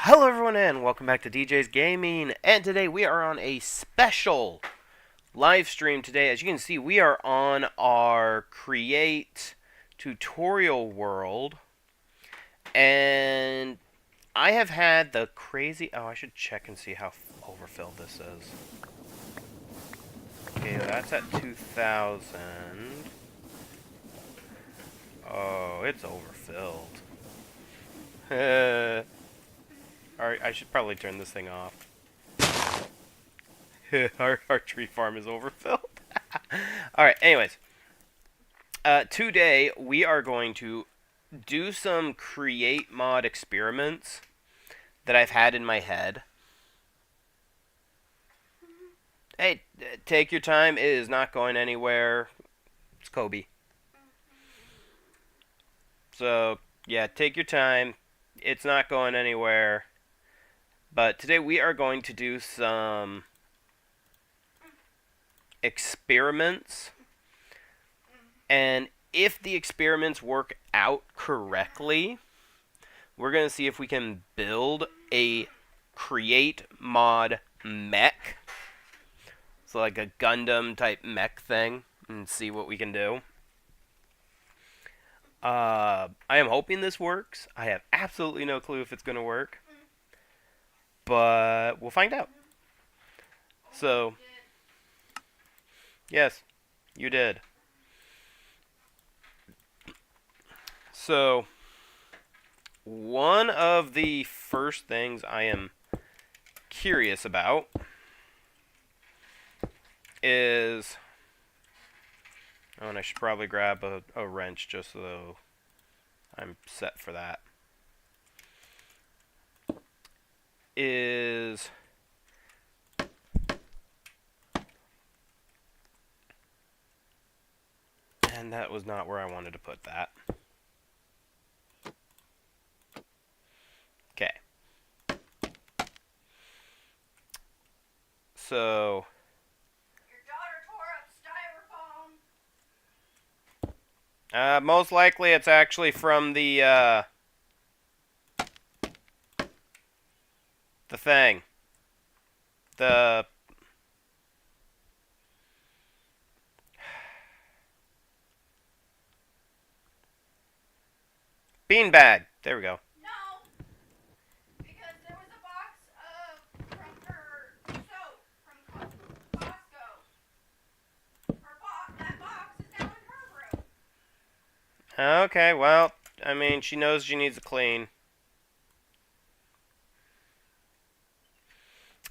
Hello everyone and welcome back to DJ's Gaming, and today we are on a special live stream today. As you can see, we are on our Create tutorial world, and I have had the crazy... Oh, I should check and see how overfilled this is. Okay, that's at 2,000. Oh, it's overfilled. Alright, I should probably turn this thing off. our tree farm is overfilled. Alright, anyways. Today, we are going to do some create mod experiments that I've had in my head. Hey, take your time. It is not going anywhere. It's Kobe. So, yeah, take your time. It's not going anywhere. But today we are going to do some experiments. And if the experiments work out correctly, we're going to see if we can build a create mod mech. So like a Gundam type mech thing, and see what we can do. I am hoping this works. I have absolutely no clue if it's going to work. But we'll find out. So, yes, you did. So, one of the first things I am curious about is... Oh, and I should probably grab a wrench just so I'm set for that. Is... And that was not where I wanted to put that. Okay. So... Your daughter tore up styrofoam. Most likely it's actually from the thing. The... beanbag. There we go. No, because there was a box from her soap from Costco. That box is now in her room. Okay, well, I mean, she knows she needs to clean.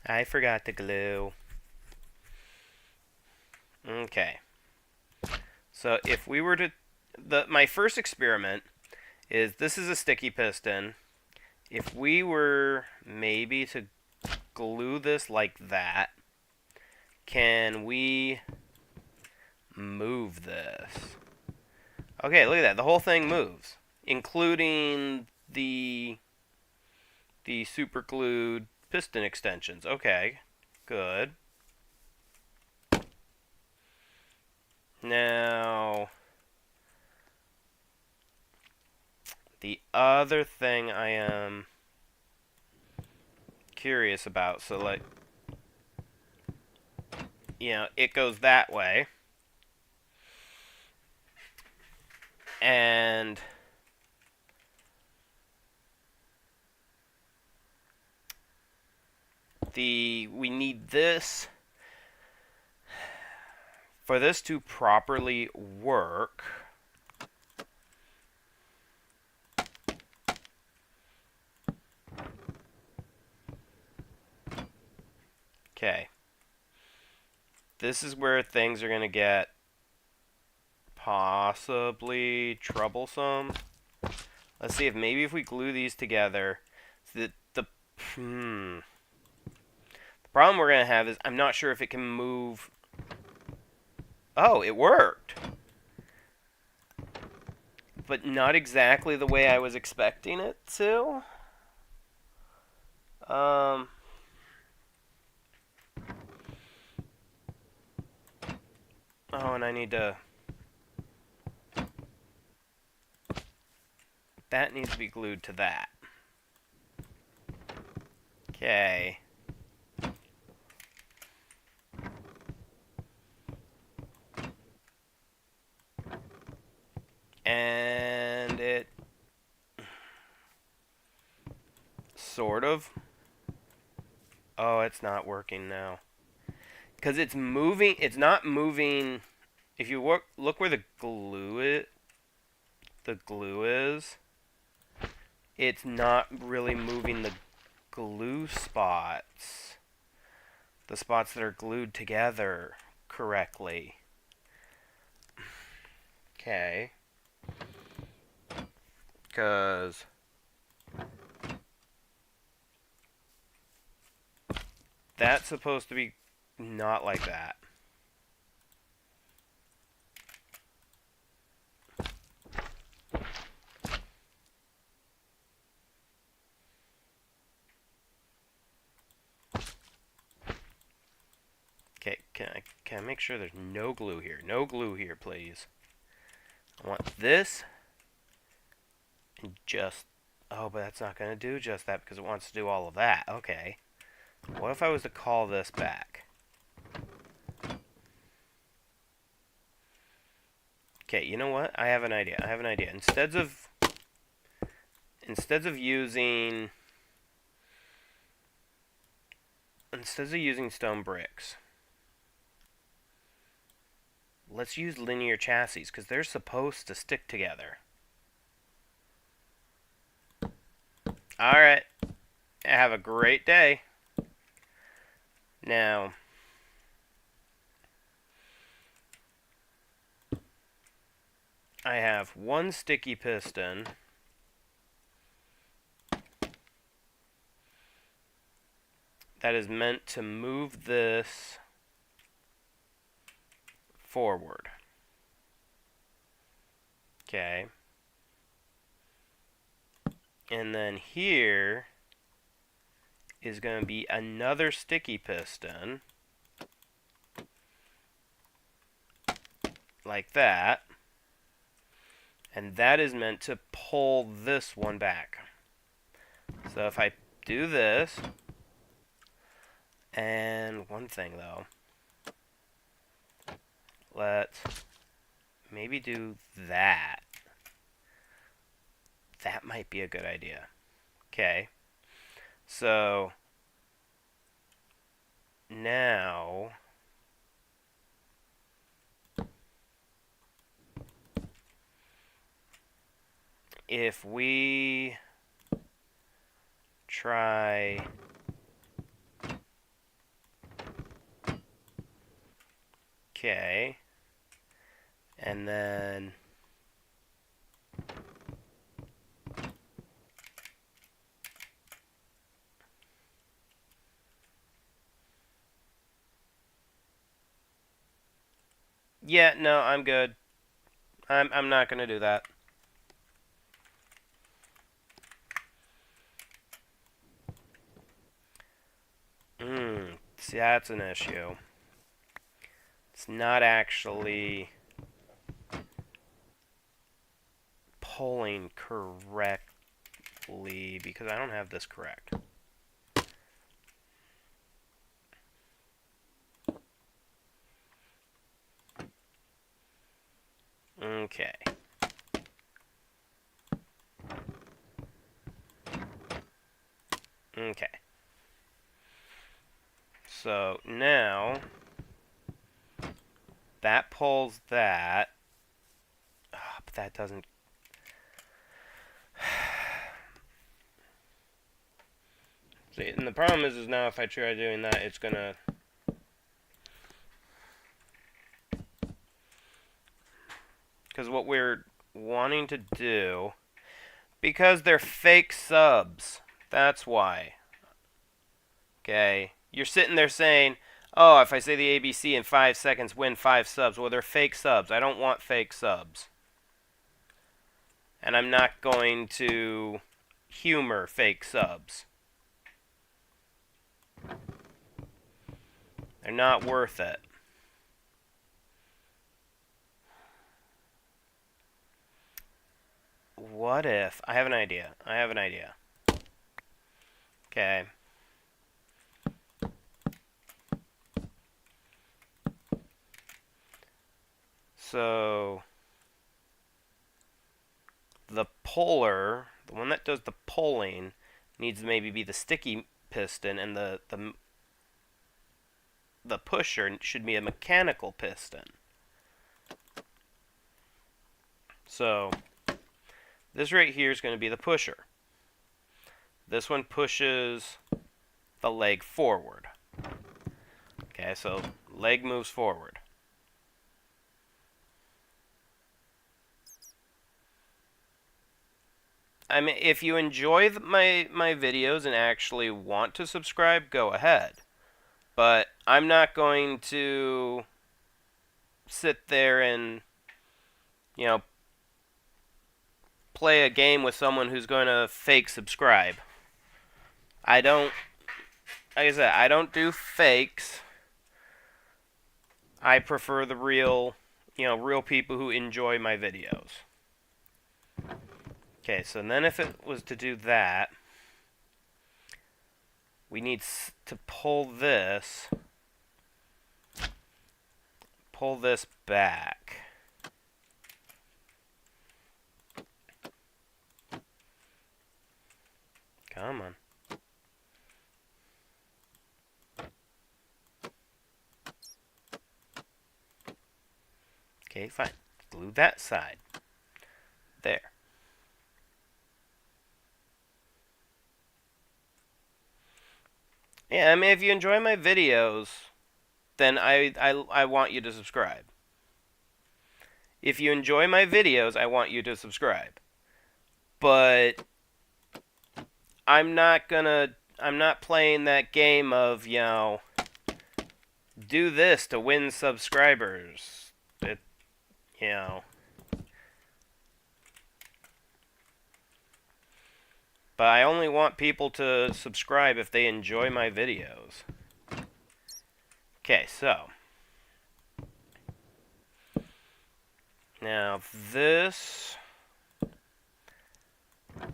I forgot the glue. Okay. So if we were to... my first experiment is, this is a sticky piston. If we were maybe to glue this like that, can we move this? Okay, look at that. The whole thing moves, including the super glued piston extensions. Okay, good. Now, the other thing I am curious about, so like, you know, it goes that way. And we need this for this to properly work. Okay. This is where things are going to get possibly troublesome. Let's see if maybe if we glue these together, the problem we're going to have is I'm not sure if it can move. Oh, it worked. But not exactly the way I was expecting it to. Oh, and I need to... That needs to be glued to that. Okay. And it sort of. Oh, it's not working now. Because it's moving. It's not moving. If you look where the glue is, it's not really moving the glue spots. The spots that are glued together correctly. Okay. Because that's supposed to be not like that. Okay, can I make sure there's no glue here? No glue here, please. I want this and just... Oh, but that's not going to do just that because it wants to do all of that. Okay. What if I was to call this back? Okay, you know what? I have an idea. Instead of using stone bricks, let's use linear chassis because they're supposed to stick together. All right. Have a great day. Now, I have one sticky piston that is meant to move this forward. Okay. And then here is going to be another sticky piston, like that. And that is meant to pull this one back. So if I do this, and one thing though, let's maybe do that. That might be a good idea. Okay. So now if we try okay, and then yeah, no, I'm good. I'm not gonna do that. See, that's an issue. It's not actually pulling correctly because I don't have this correct. Okay. Okay. So now that pulls that. Oh, but that doesn't. See, and the problem is now if I try doing that, it's gonna. Because what we're wanting to do, because they're fake subs. That's why. Okay. You're sitting there saying, oh, if I say the ABC in 5 seconds, win 5 subs. Well, they're fake subs. I don't want fake subs. And I'm not going to humor fake subs. They're not worth it. What if... I have an idea. Okay. So the puller, the one that does the pulling, needs to maybe be the sticky piston, and the pusher should be a mechanical piston. So this right here is going to be the pusher. This one pushes the leg forward. Okay, so leg moves forward. I mean, if you enjoy my videos and actually want to subscribe, go ahead. But I'm not going to sit there and, you know, play a game with someone who's going to fake subscribe. I don't, like I said, I don't do fakes. I prefer the real, real people who enjoy my videos. Okay, so then if it was to do that, we need to pull this back. Come on. Okay, fine. Glue that side. There. Yeah, I mean, if you enjoy my videos, then I want you to subscribe. If you enjoy my videos, I want you to subscribe. But I'm not playing that game of, do this to win subscribers. You know. But I only want people to subscribe if they enjoy my videos. Okay, so. Now this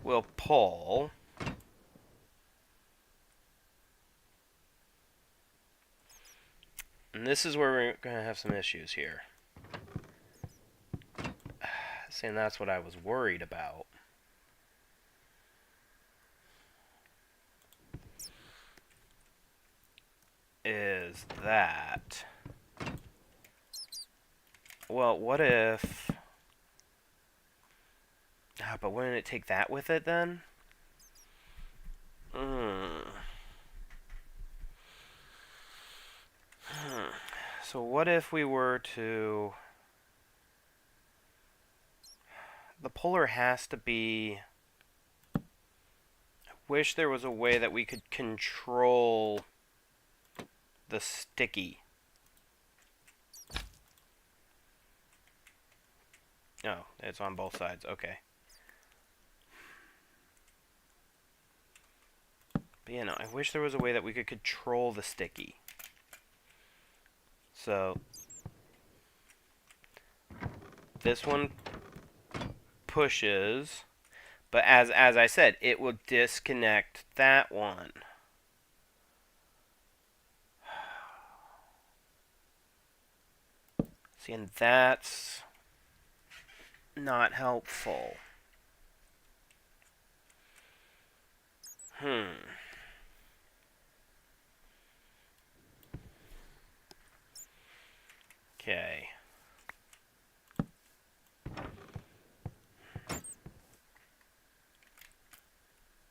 will pull. And this is where we're going to have some issues here. And that's what I was worried about. Is that... Well, what if... but wouldn't it take that with it then? So what if we were to... The puller has to be... I wish there was a way that we could control the sticky. Oh, it's on both sides. Okay. But yeah, no, I wish there was a way that we could control the sticky. So this one pushes, but as I said, it will disconnect that one. See, and that's not helpful. Okay.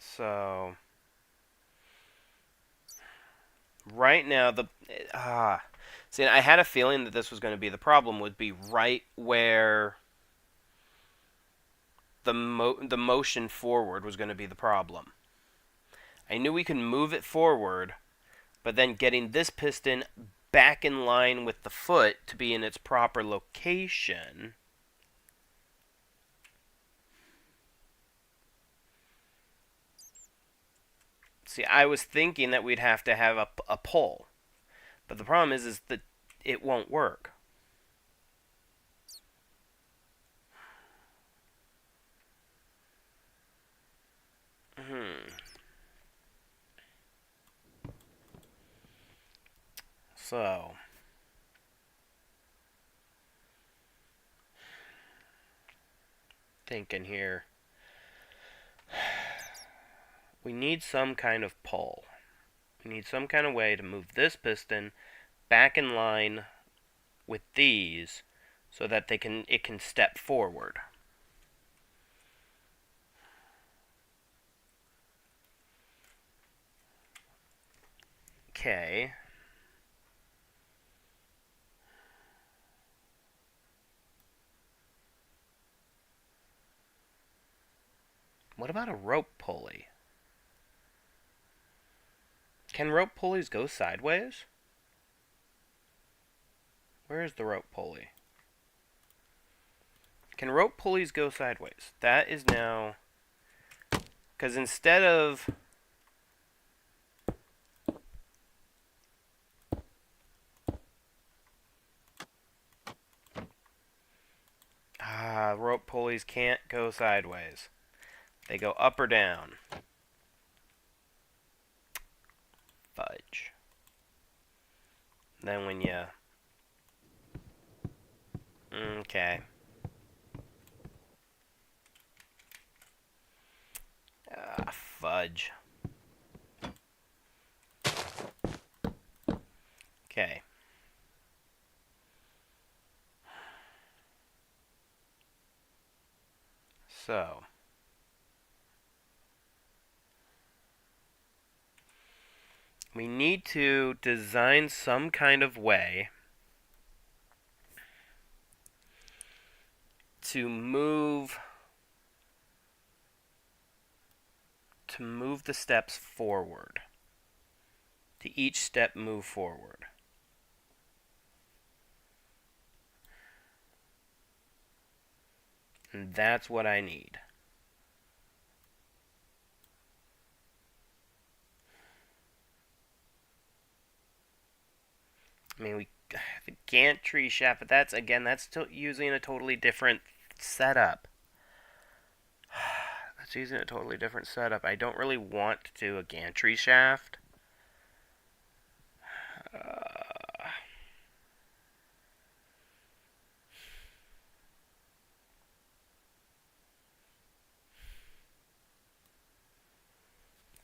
So right now see, I had a feeling that this was going to be the problem, would be right where the motion forward was going to be the problem. I knew we could move it forward, but then getting this piston back in line with the foot to be in its proper location. See, I was thinking that we'd have to have a pull, but the problem is that it won't work. So thinking here. We need some kind of pull. We need some kind of way to move this piston back in line with these so that it can step forward. Okay. What about a rope pulley? Can rope pulleys go sideways? Where is the rope pulley? Can rope pulleys go sideways? That is now... Because instead of... rope pulleys can't go sideways. They go up or down. Fudge. Then when you... Okay. Fudge. Okay. So... we need to design some kind of way to move the steps forward. To each step move forward. And that's what I need. I mean, the gantry shaft, but that's still using a totally different setup. That's using a totally different setup. I don't really want to do a gantry shaft.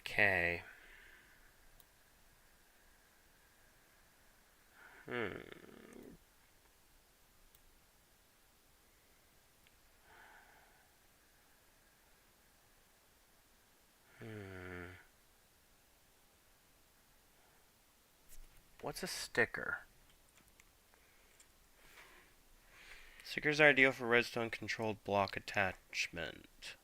Okay. What's a sticker? Stickers are ideal for redstone controlled block attachment.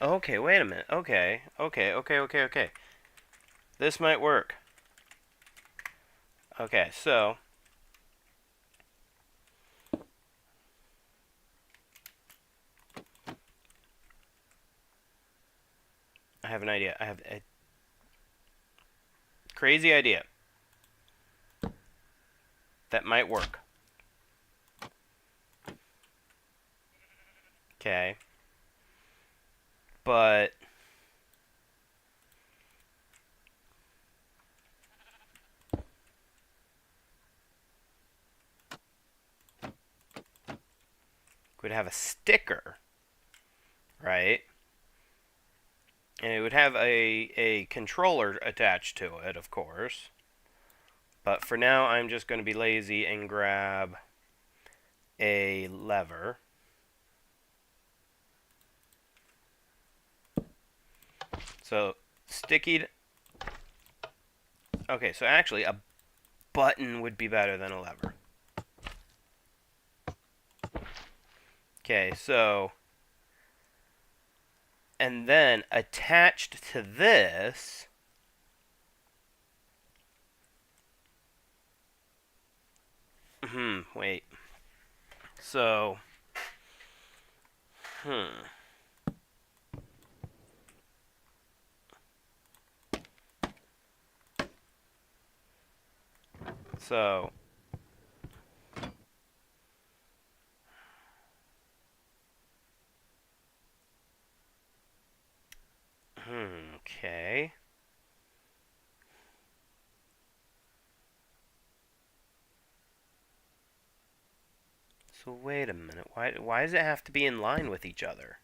Okay, wait a minute. Okay. This might work. Okay, so... I have an idea. I have a crazy idea that might work. Okay. But... would have a sticker, right? And it would have a controller attached to it, of course. But for now, I'm just going to be lazy and grab a lever. So, sticky... Okay, so actually, a button would be better than a lever. Okay, so... and then, attached to this... wait. So... So... okay. So wait a minute. Why does it have to be in line with each other?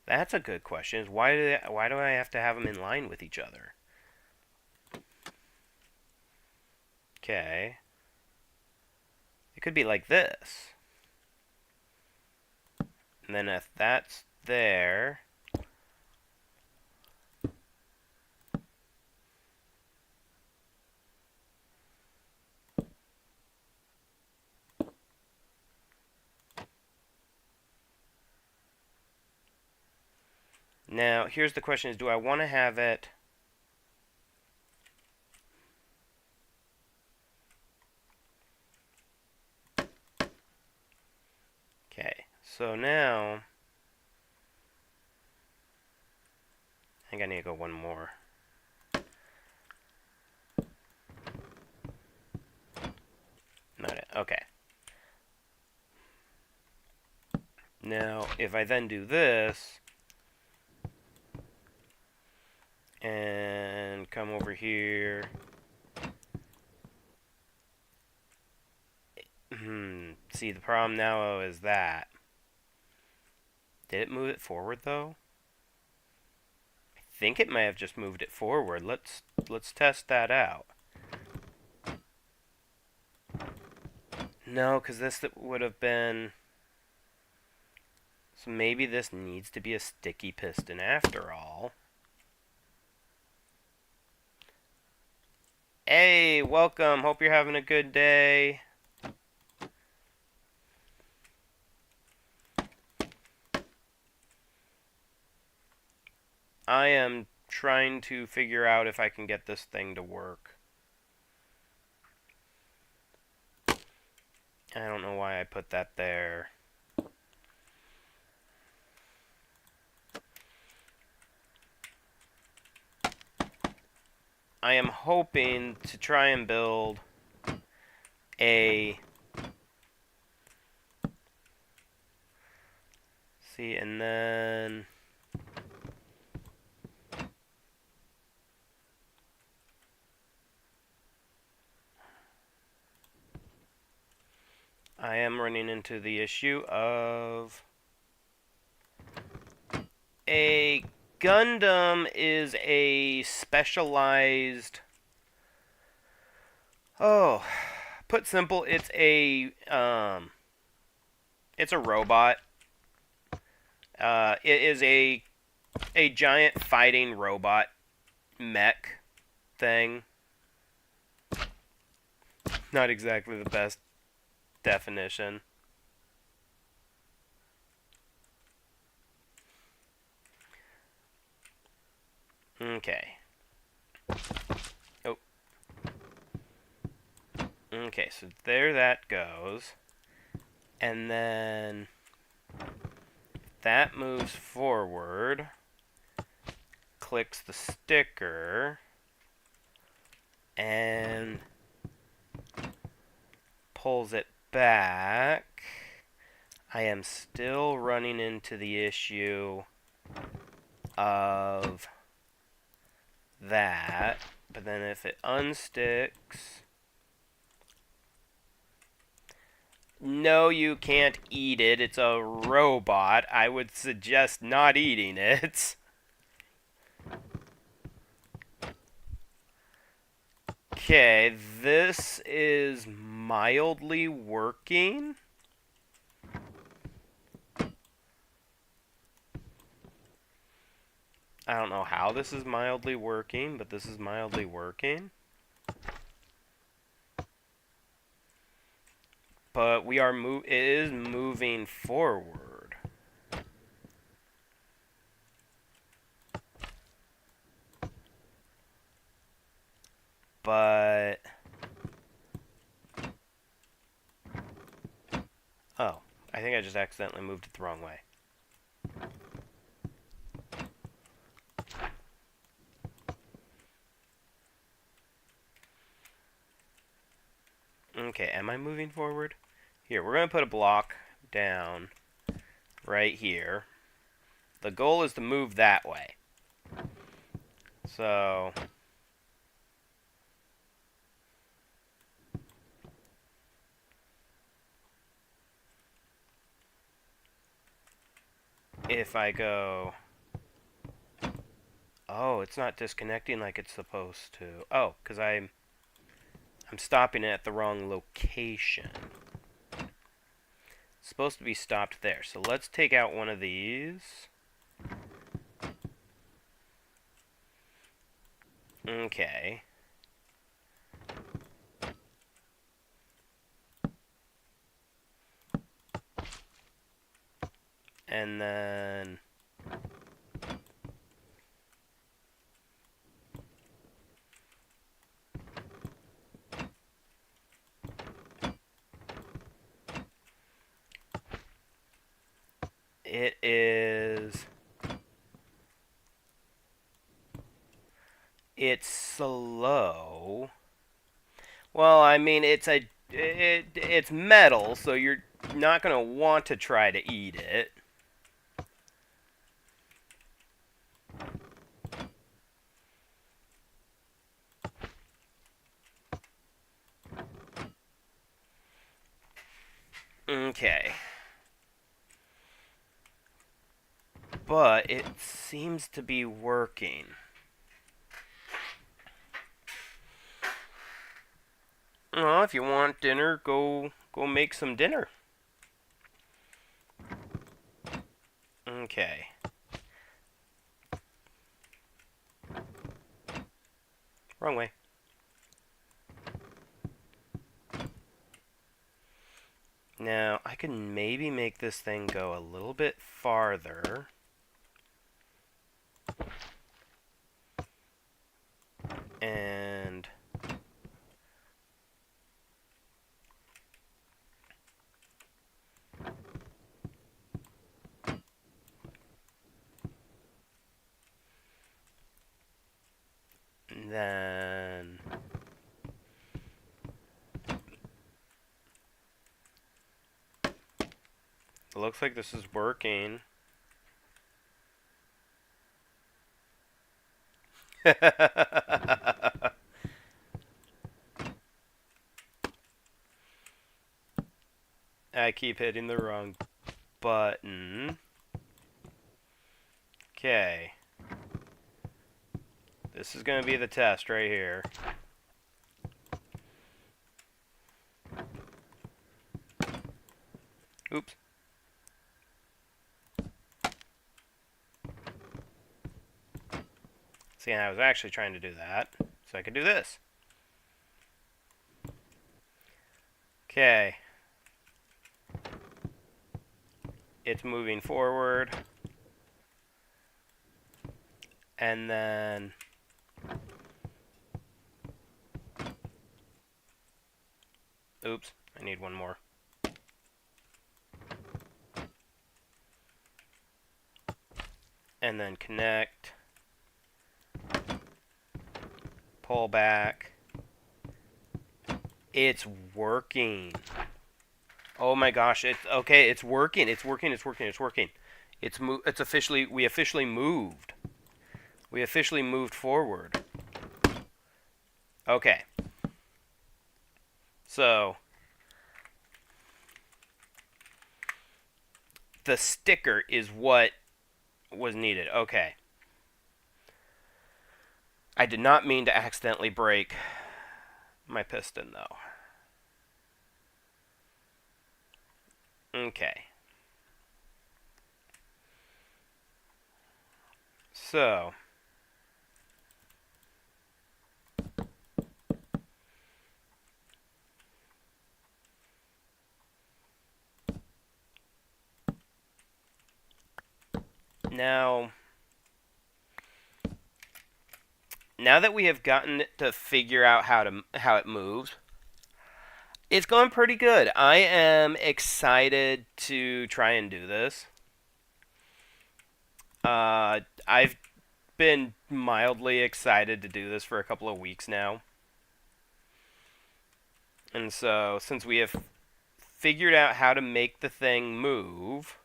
That's a good question. Is why do I have to have them in line with each other? Okay. It could be like this. And then if that's there, now here's the question: is do I want to have it? Okay. So now I think I need to go one more. Not it. Okay. Now, if I then do this and come over here, see, the problem now is that did it move it forward though? I think it may have just moved it forward. Let's test that out. No, because this would have been. So maybe this needs to be a sticky piston after all. Hey, welcome. Hope you're having a good day. I am trying to figure out if I can get this thing to work. I don't know why I put that there. I am hoping to try and build a... See, and then... I am running into the issue of... A Gundam is a specialized... Oh, put simple, it's a robot. It is a giant fighting robot mech thing. Not exactly the best definition. Okay. Oh. Okay, so there that goes. And then that moves forward, clicks the sticker, and pulls it back. I am still running into the issue of that, but then if it unsticks... No, you can't eat it. It's a robot. I would suggest not eating it. Okay, this is mildly working. I don't know how this is mildly working, but this is mildly working. But we are it is moving forward. But oh, I think I just accidentally moved it the wrong way. Okay, am I moving forward? Here, we're going to put a block down right here. The goal is to move that way. So... if I go... Oh, it's not disconnecting like it's supposed to. Oh, because I'm stopping it at the wrong location. It's supposed to be stopped there. So let's take out one of these. Okay. And then... It is... It's slow. Well, I mean, it's metal, so you're not going to want to try to eat it. Okay. But it seems to be working. Well, if you want dinner, go make some dinner. Okay. Wrong way. Now, I can maybe make this thing go a little bit farther. And... then... It looks like this is working. I keep hitting the wrong button. Okay. This is going to be the test right here. Oops. See, I was actually trying to do that, so I could do this. Okay. It's moving forward. And then... Oops, I need one more. And then connect. Pull back. It's working. Oh my gosh, it's okay, it's working. It's working. It's officially we officially moved. We officially moved forward. Okay. So the sticker is what was needed. Okay. I did not mean to accidentally break my piston, though. Okay. So... Now that we have gotten to figure out how it moves, it's going pretty good. I am excited to try and do this. I've been mildly excited to do this for a couple of weeks now. And so, since we have figured out how to make the thing move,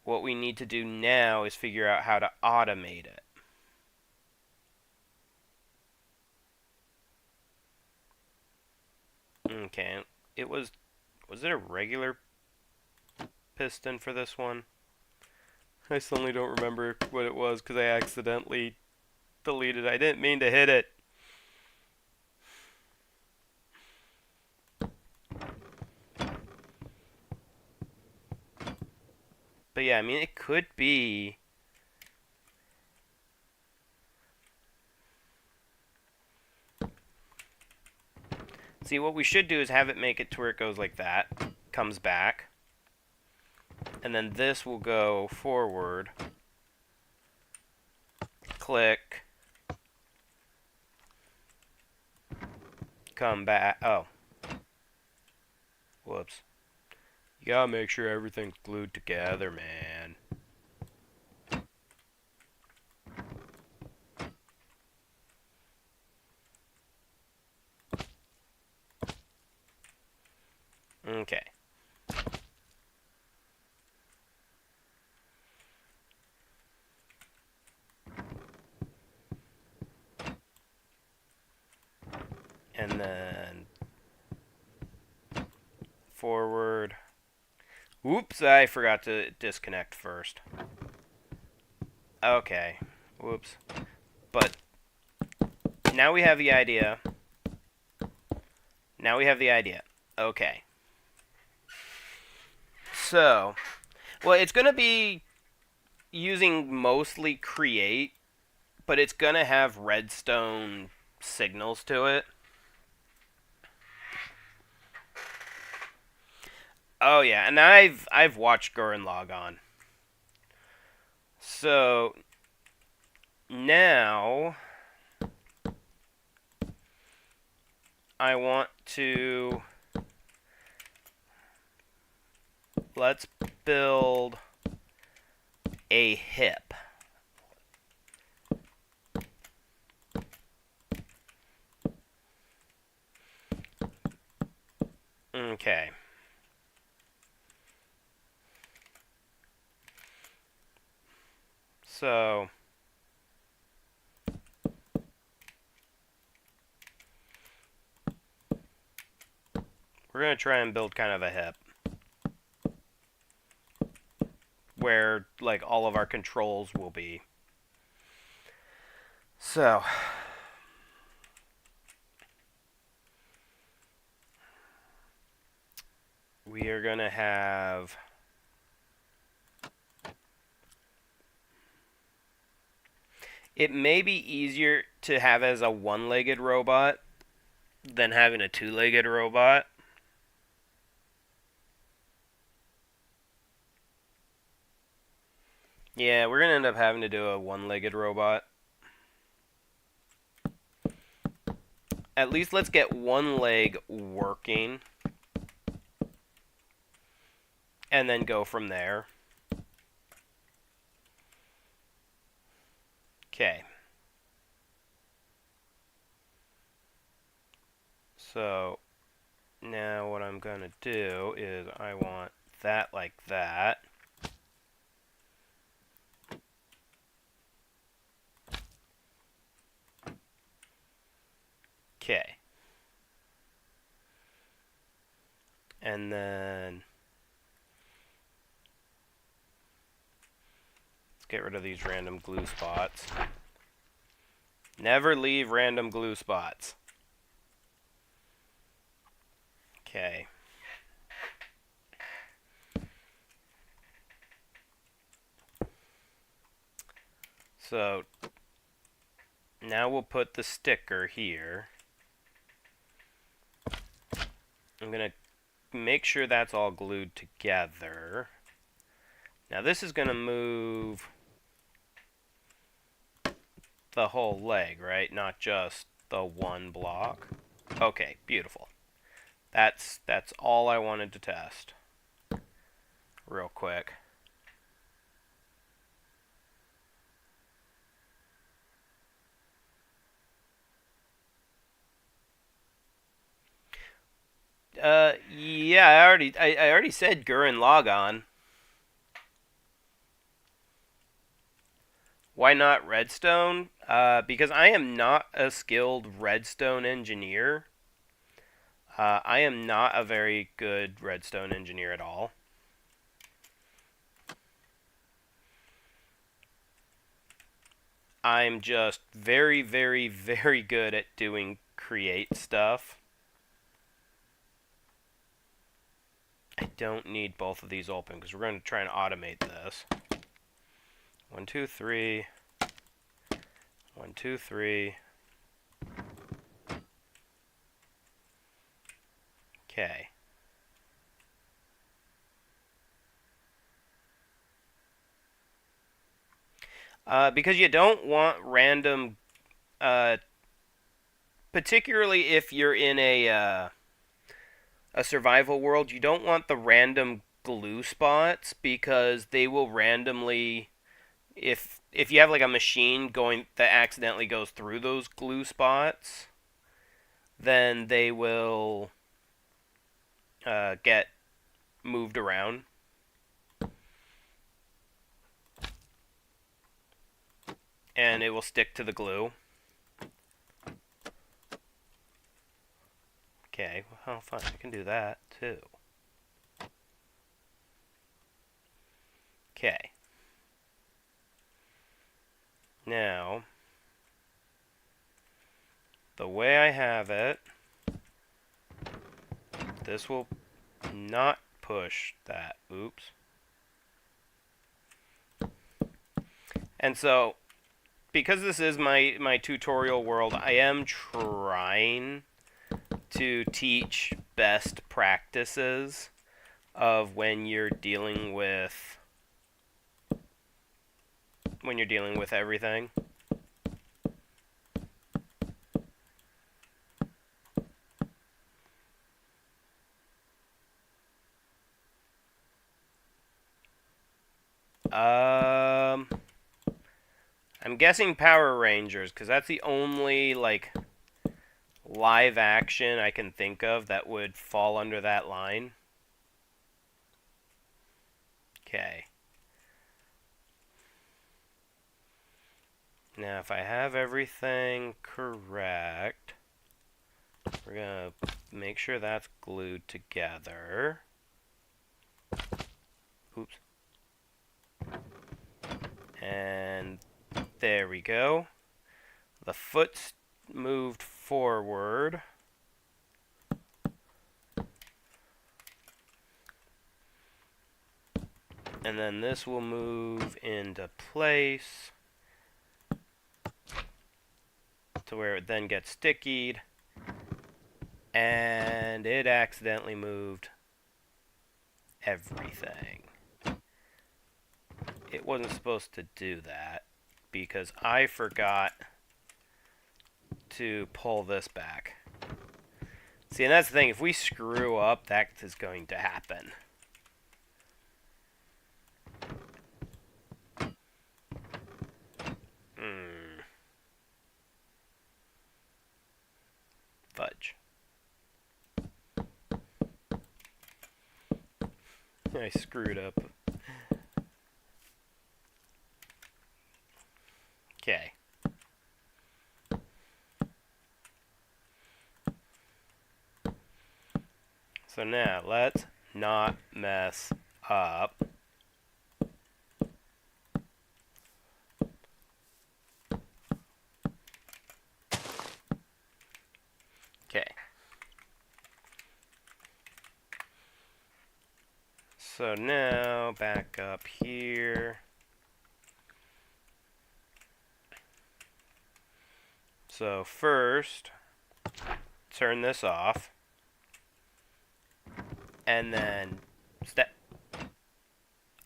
what we need to do now is figure out how to automate it. Okay, was it a regular piston for this one? I suddenly don't remember what it was because I accidentally deleted it. I didn't mean to hit it. But yeah, I mean, it could be. See, what we should do is have it make it to where it goes like that, comes back, and then this will go forward, click, come back. Oh, whoops. You gotta make sure everything's glued together, man. Okay. And then forward. Oops, I forgot to disconnect first. Okay. Whoops. But now we have the idea. Now we have the idea. Okay. So, well, it's going to be using mostly create, but it's going to have redstone signals to it. Oh yeah, and I've watched Gurren Lagann. So now I want to let's build a hip. Okay. So we're going to try and build kind of a hip where like all of our controls will be. So we are going to have it may be easier to have as a one-legged robot than having a two-legged robot. Yeah, we're going to end up having to do a one-legged robot. At least let's get one leg working. And then go from there. Okay. So now what I'm going to do is I want that like that. Okay. And then let's get rid of these random glue spots. Never leave random glue spots. Okay. So now we'll put the sticker here. I'm going to make sure that's all glued together. Now this is going to move the whole leg, right? Not just the one block. Okay, beautiful. That's all I wanted to test. Real quick. Yeah, I already said Gurren Lagann. Why not redstone? Because I am not a skilled redstone engineer. I am not a very good redstone engineer at all. I'm just very, very, very good at doing create stuff. I don't need both of these open because we're going to try and automate this. 1, 2, 3. 1, 2, 3. Okay. Because you don't want random, particularly if you're in a survival world, you don't want the random glue spots because they will randomly, if you have like a machine going that accidentally goes through those glue spots, then they will get moved around. And it will stick to the glue. Okay, well, fine, I can do that too. Okay. Now, the way I have it, this will not push that. Oops. And so, because this is my tutorial world, I am trying to teach best practices of when you're dealing with everything. I'm guessing Power Rangers, because that's the only, like, live action I can think of that would fall under that line. Okay. Now, if I have everything correct, we're going to make sure that's glued together. Oops. And there we go. The foot's moved forward. And then this will move into place to where it then gets stickied. And it accidentally moved everything. It wasn't supposed to do that because I forgot to pull this back. See, and that's the thing. If we screw up, that is going to happen. Fudge. I screwed up. Okay. So now, let's not mess up. Okay. So now, back up here. So first, turn this off. And then step.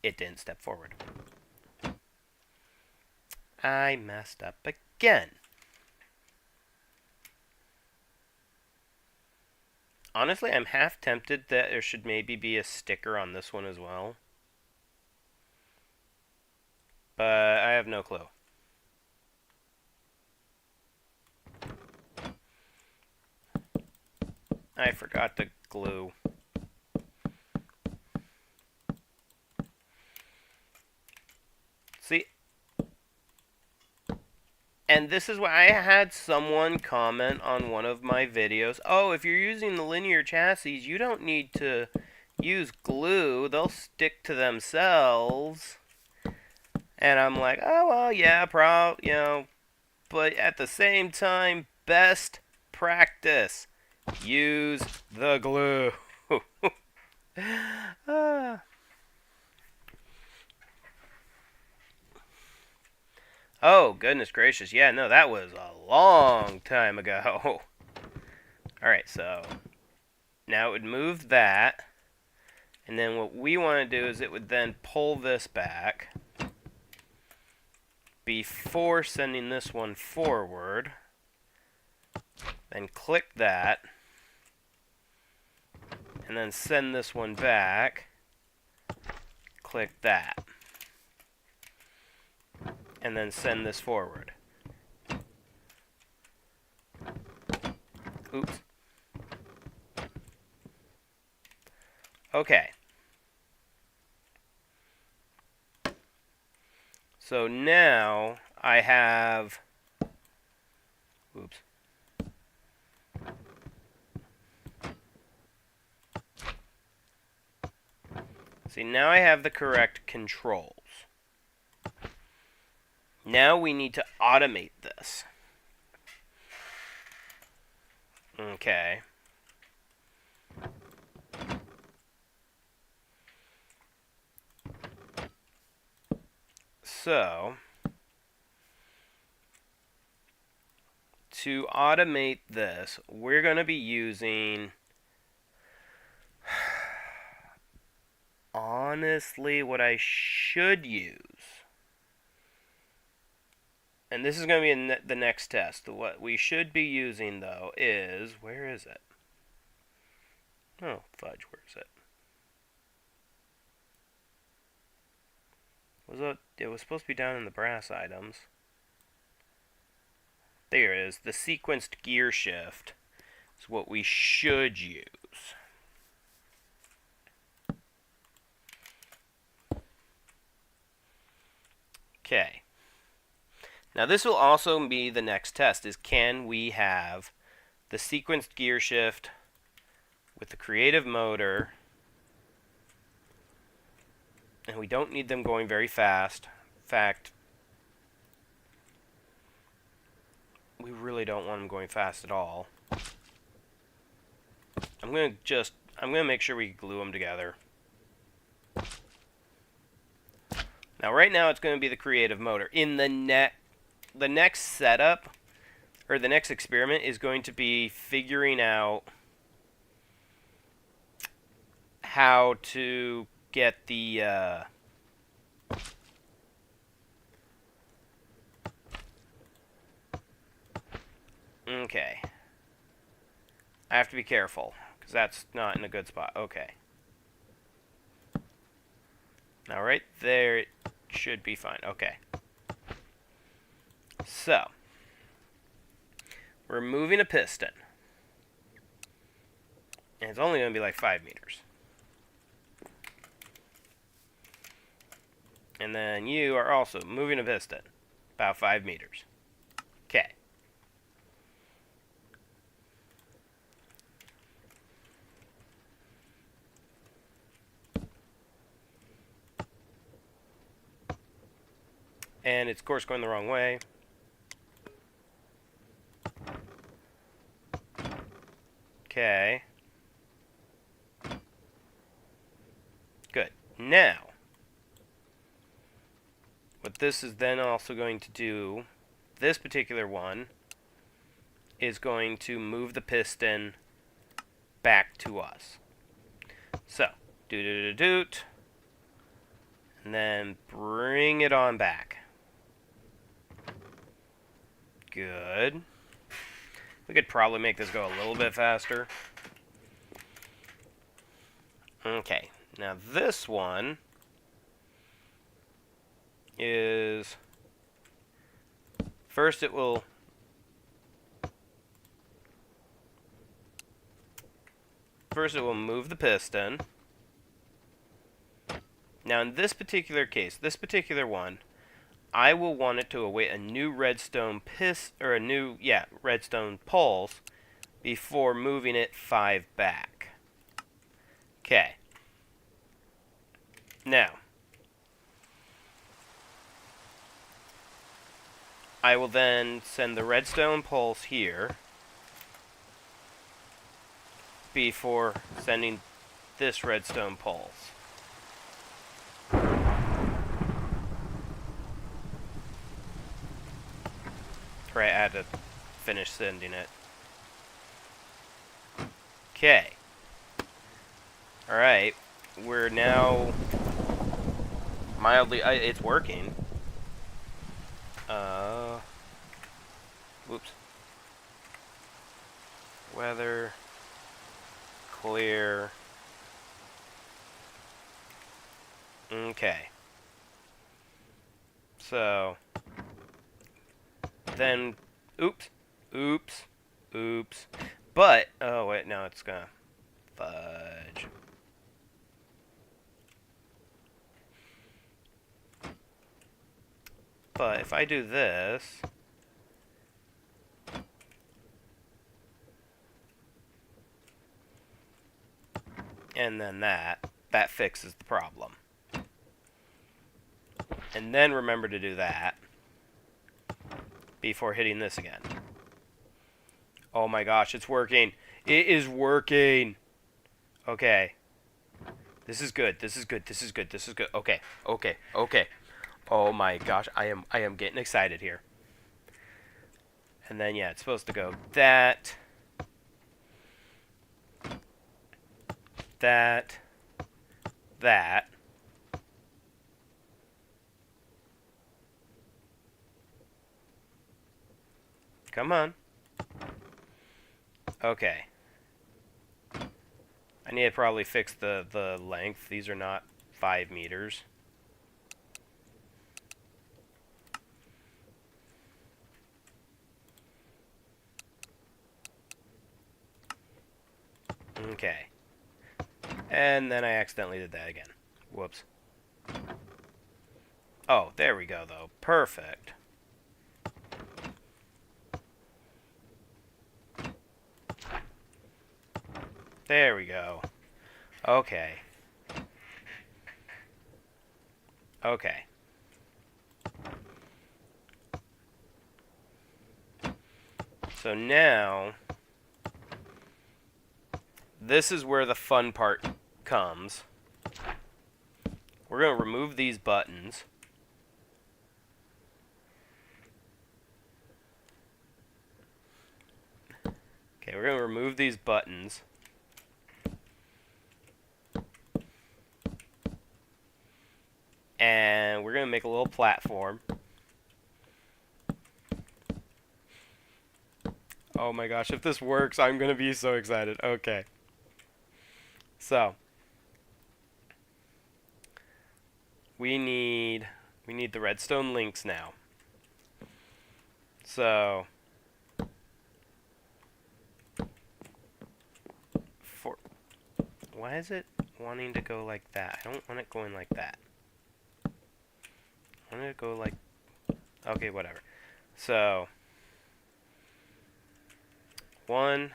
It didn't step forward. I messed up again. Honestly, I'm half tempted that there should maybe be a sticker on this one as well. But I have no clue. I forgot to glue. See? And this is why I had someone comment on one of my videos. Oh, if you're using the linear chassis, you don't need to use glue. They'll stick to themselves. And I'm like, oh, well, yeah, but at the same time, best practice. Use the glue. Ah. Oh, goodness gracious. Yeah, no, that was a long time ago. Alright, so now it would move that. And then what we want to do is it would then pull this back before sending this one forward. Then click that. And then send this one back. Click that. And then send this forward. Oops. Okay. So now I have... Oops. See, now I have the correct controls. Now we need to automate this. Okay. So, to automate this, we're going to be using... Honestly, what I should use... And this is going to be the next test. What we should be using, though, is... Where is it? Oh, fudge, where is it? It was supposed to be down in the brass items. There it is. The sequenced gear shift is what we should use. Okay. Now this will also be the next test, is can we have the sequenced gear shift with the creative motor, and we don't need them going very fast. In fact, we really don't want them going fast at all. I'm gonna make sure we glue them together. Now right now it's going to be the creative motor. In the next setup, or the next experiment, is going to be figuring out how to get the okay. I have to be careful, because that's not in a good spot. Okay. Now right there, it should be fine. Okay. So, we're moving a piston. And it's only going to be like 5 meters. And then you are also moving a piston. About 5 meters. Okay. And it's, of course, going the wrong way. Okay. Good. Now, what this is then also going to do, this particular one, is going to move the piston back to us. So, doot, and then bring it on back. Good. We could probably make this go a little bit faster. Okay, now this one is... First it will... move the piston. Now in this particular case, this particular one, I will want it to await a new redstone redstone pulse before moving it 5 back. Okay. Now, I will then send the redstone pulse here before sending this redstone pulse. Right, I had to finish sending it. Okay. Alright, we're now mildly, it's working. Whoops. Weather, clear. Okay. So, then, oops, oops, oops. But, oh wait, no, it's gonna fudge. But if I do this, and then that fixes the problem. And then remember to do that before hitting this again. Oh my gosh, it's working. It is working. Okay. This is good. This is good. This is good. This is good. Okay. Okay. Okay. Oh my gosh, I am getting excited here. And then yeah, it's supposed to go that, that, that. Come on. Okay. I need to probably fix the length. These are not 5 meters. Okay. And then I accidentally did that again. Whoops. Oh, there we go, though. Perfect. There we go. Okay. Okay. So now, this is where the fun part comes. We're going to remove these buttons. Okay, we're going to remove these buttons. And we're going to make a little platform. Oh my gosh, if this works, I'm going to be so excited. Okay. So, we need the redstone links now. So, why is it wanting to go like that? I don't want it going like that. I want it to go like, okay, whatever. So, 1,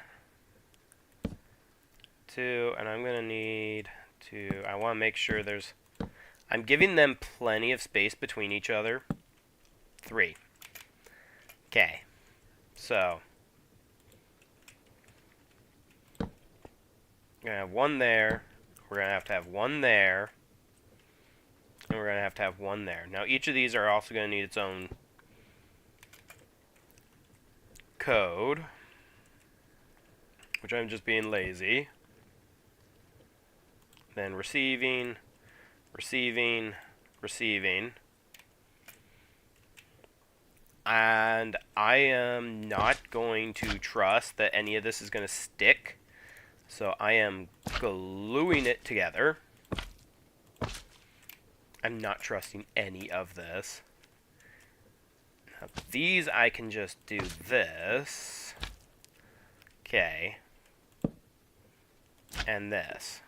2, and I'm gonna need to, I want to make sure I'm giving them plenty of space between each other. 3. Okay. So, we're gonna have 1 there. We're gonna have to have 1 there. And we're going to have 1 there. Now, each of these are also going to need its own code, which I'm just being lazy. Then receiving, receiving, receiving. And I am not going to trust that any of this is going to stick. So I am gluing it together. I'm not trusting any of this. Now, these I can just do this. Okay. And this.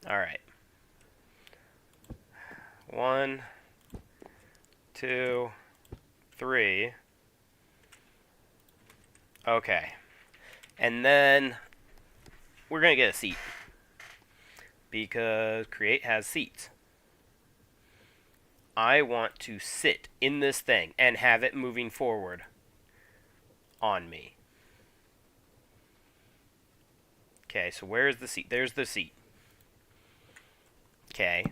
Alright. 1, 2, 3. Okay. And then we're going to get a seat. because create has seats. I want to sit in this thing and have it moving forward on me. Okay, so where is the seat? There's the seat. Okay.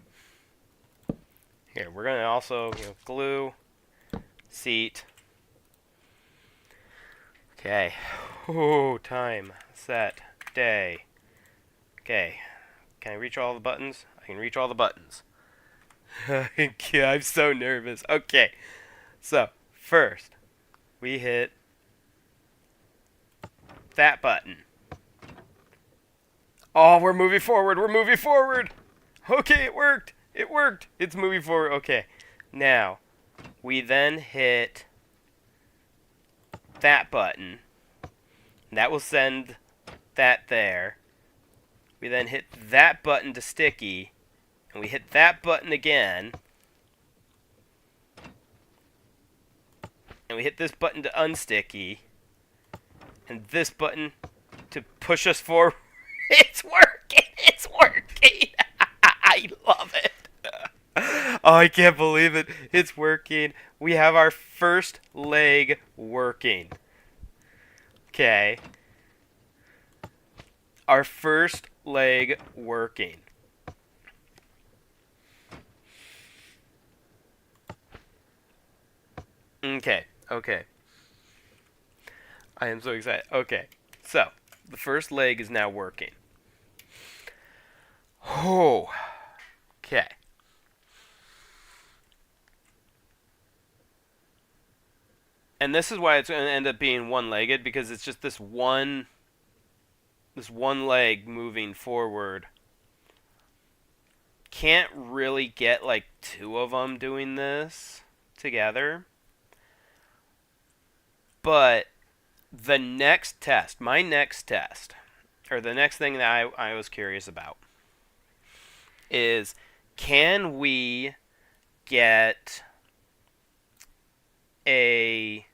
Here, we're going to also glue seat. Okay. Oh, time, set, day. Okay. Can I reach all the buttons? I can reach all the buttons. Yeah, I'm so nervous. Okay. So, first, we hit that button. Oh, we're moving forward. We're moving forward. Okay, it worked. It worked. It's moving forward. Okay. Now, we then hit that button. That will send that there. We then hit that button to sticky. And we hit that button again. And we hit this button to unsticky. And this button to push us forward. It's working! It's working! I love it! Oh, I can't believe it. It's working. We have our first leg working. Okay. Our first leg working. Okay. Okay. I am so excited. Okay. So, the first leg is now working. Oh. Okay. And this is why it's going to end up being one-legged, because it's just this one leg moving forward. Can't really get like two of them doing this together. But the next test, my next test, or the next thing that I was curious about is, can we get a...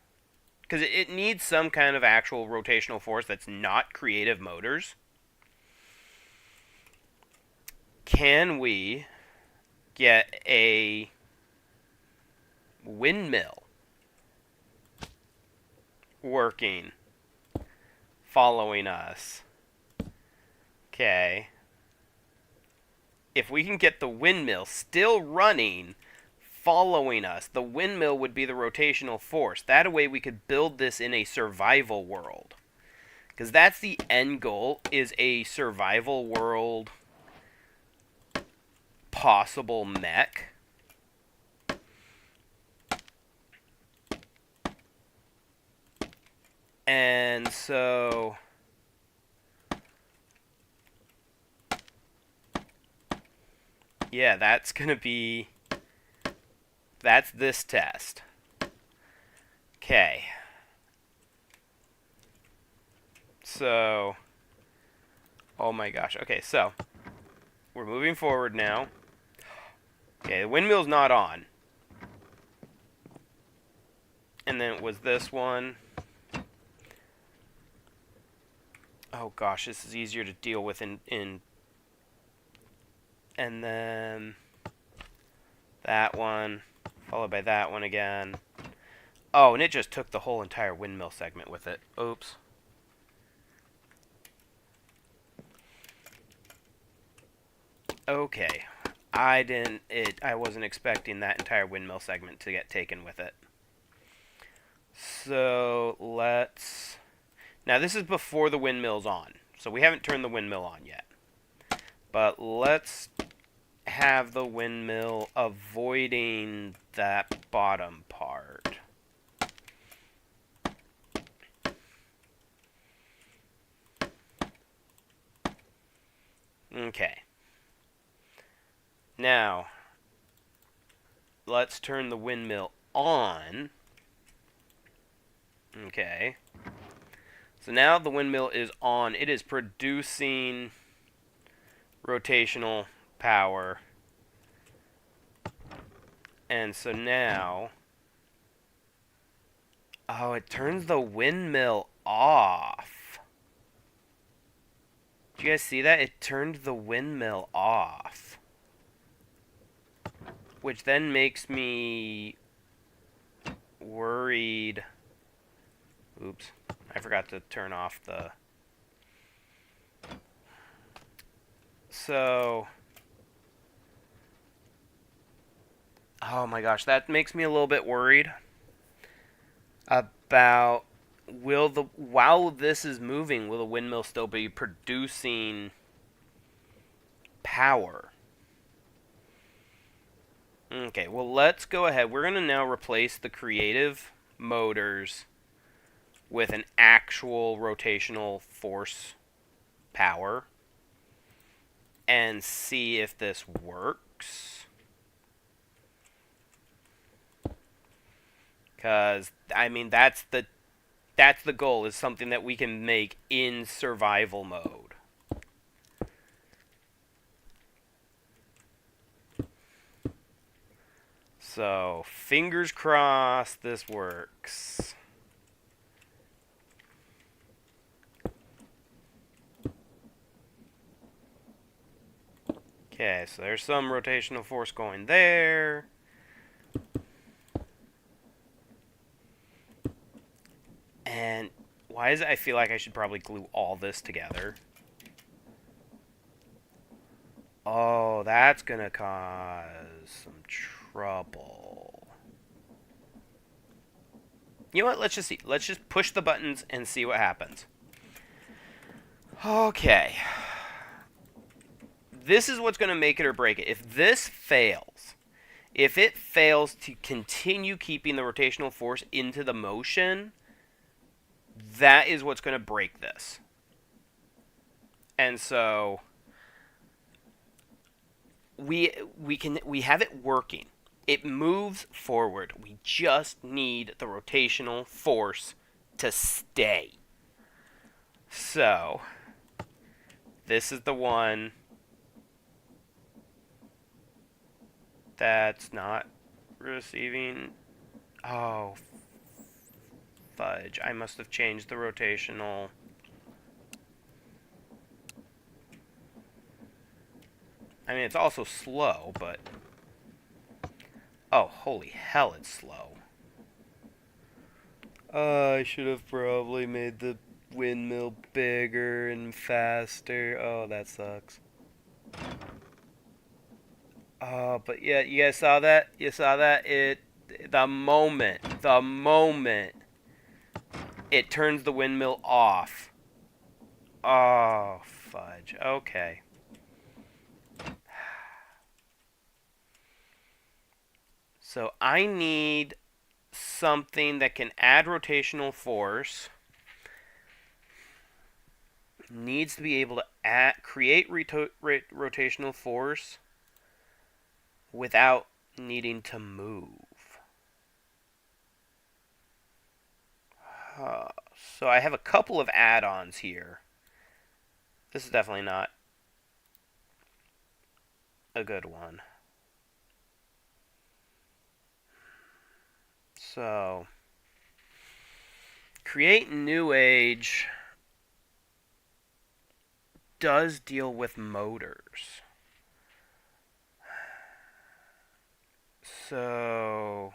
because it needs some kind of actual rotational force that's not creative motors. Can we get a windmill working, following us? Okay. If we can get the windmill still running, following us, the windmill would be the rotational force. That way we could build this in a survival world. Because that's the end goal, is a survival world possible mech. And so... yeah, that's going to be... that's this test. Okay. So... oh my gosh. Okay, so... we're moving forward now. Okay, the windmill's not on. And then it was this one. Oh gosh, this is easier to deal with in and then that one, followed by that one again. Oh, and it just took the whole entire windmill segment with it. Oops. Okay. I wasn't expecting that entire windmill segment to get taken with it. So, let's... now, this is before the windmill's on. So, we haven't turned the windmill on yet. But let's have the windmill avoiding that bottom part. Okay. Now, let's turn the windmill on. Okay. So now the windmill is on. It is producing rotational power. And so now... oh, it turns the windmill off. Do you guys see that? It turned the windmill off. Which then makes me worried. Oops. I forgot to turn off the... So... Oh my gosh, that makes me a little bit worried about while this is moving, will the windmill still be producing power? Okay, well let's go ahead. We're going to now replace the creative motors with an actual rotational force power and see if this works. Because, I mean, that's the goal, is something that we can make in survival mode. So, fingers crossed this works. Okay, so there's some rotational force going there. And why is it I feel like I should probably glue all this together? Oh, that's gonna cause some trouble. You know what? Let's just see. Let's just push the buttons and see what happens. Okay. This is what's going to make it or break it. If this fails, if it fails to continue keeping the rotational force into the motion, that is what's going to break this. And so we have it working. It moves forward. We just need the rotational force to stay. So this is the one that's not receiving. Oh, fudge. I must have changed the rotational. I mean, it's also slow, but... Oh, holy hell, it's slow. I should have probably made the windmill bigger and faster. Oh, that sucks. Oh, but yeah, you guys saw that? You saw that? The moment it turns the windmill off. Oh, fudge. Okay. So I need something that can add rotational force. Needs to be able to create rotational force without needing to move. So I have a couple of add-ons here. This is definitely not a good one. So, create New Age does deal with motors. So,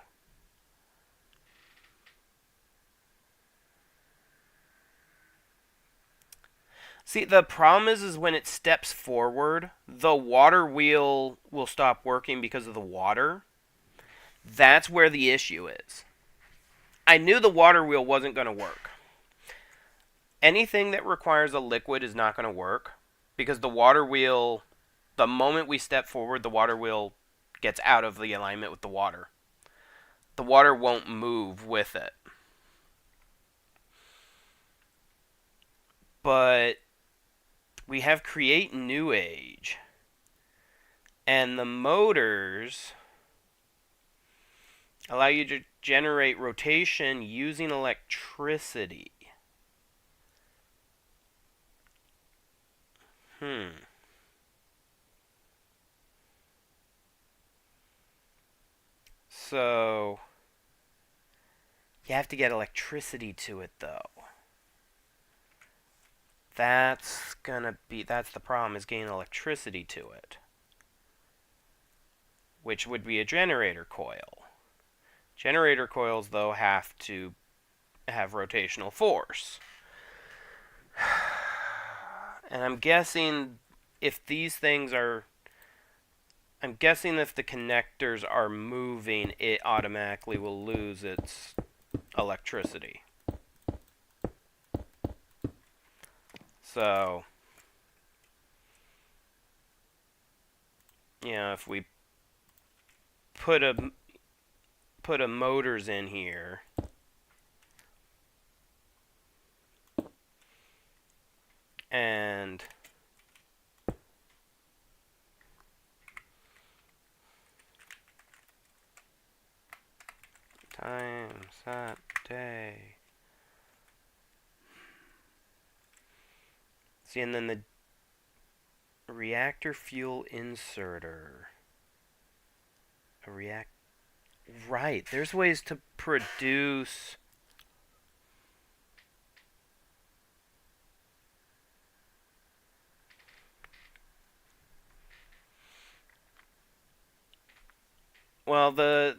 see, the problem is when it steps forward, the water wheel will stop working because of the water. That's where the issue is. I knew the water wheel wasn't going to work. Anything that requires a liquid is not going to work because the water wheel, the moment we step forward, the water wheel gets out of the alignment with the water. The water won't move with it. But we have Create New Age. And the motors allow you to generate rotation using electricity. So, you have to get electricity to it, though. that's the problem, is getting electricity to it, which would be a generator coil. Generator coils, though, have to have rotational force. And I'm guessing if these things are... I'm guessing if the connectors are moving, it automatically will lose its electricity. So, you know, if we put a motors in here, and time, set, day. See, and then the reactor fuel inserter. Right, there's ways to produce... Well, there's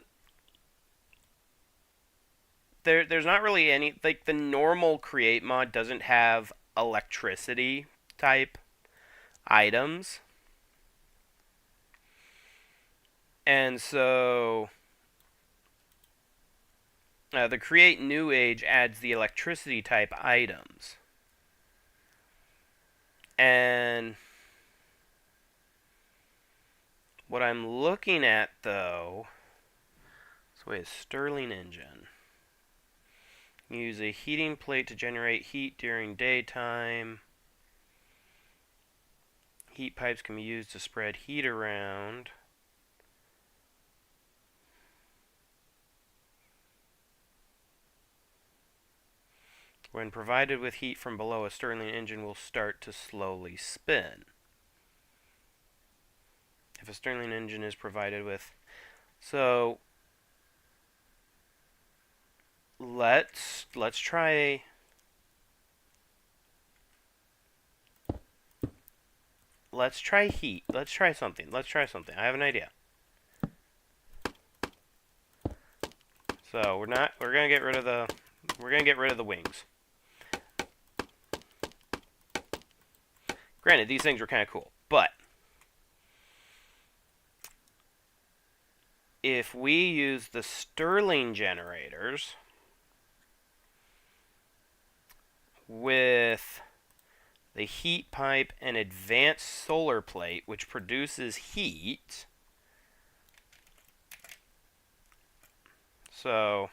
not really any... Like, the normal create mod doesn't have electricity type items. And so... the Create New Age adds the electricity type items. And what I'm looking at, though, is Stirling engine. Use a heating plate to generate heat during daytime. Heat pipes can be used to spread heat around. When provided with heat from below, a Stirling engine will start to slowly spin. If a Stirling engine is provided with... So, let's try... Let's try heat. Let's try something. I have an idea. So, we're gonna get rid of the wings. Granted, these things were kind of cool, but if we use the Stirling generators with the heat pipe and advanced solar plate, which produces heat, so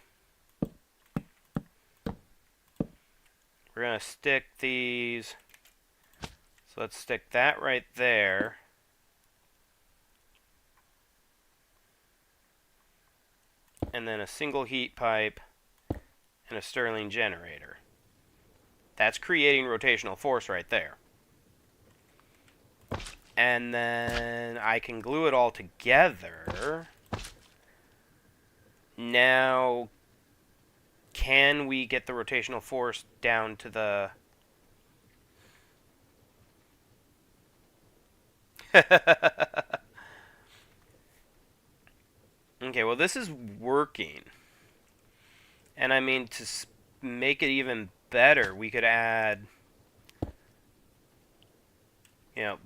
we're going to stick these... So let's stick that right there. And then a single heat pipe and a Stirling generator. That's creating rotational force right there. And then I can glue it all together. Now, can we get the rotational force down to the... Okay, well, this is working. And I mean, to make it even better, we could add... You know,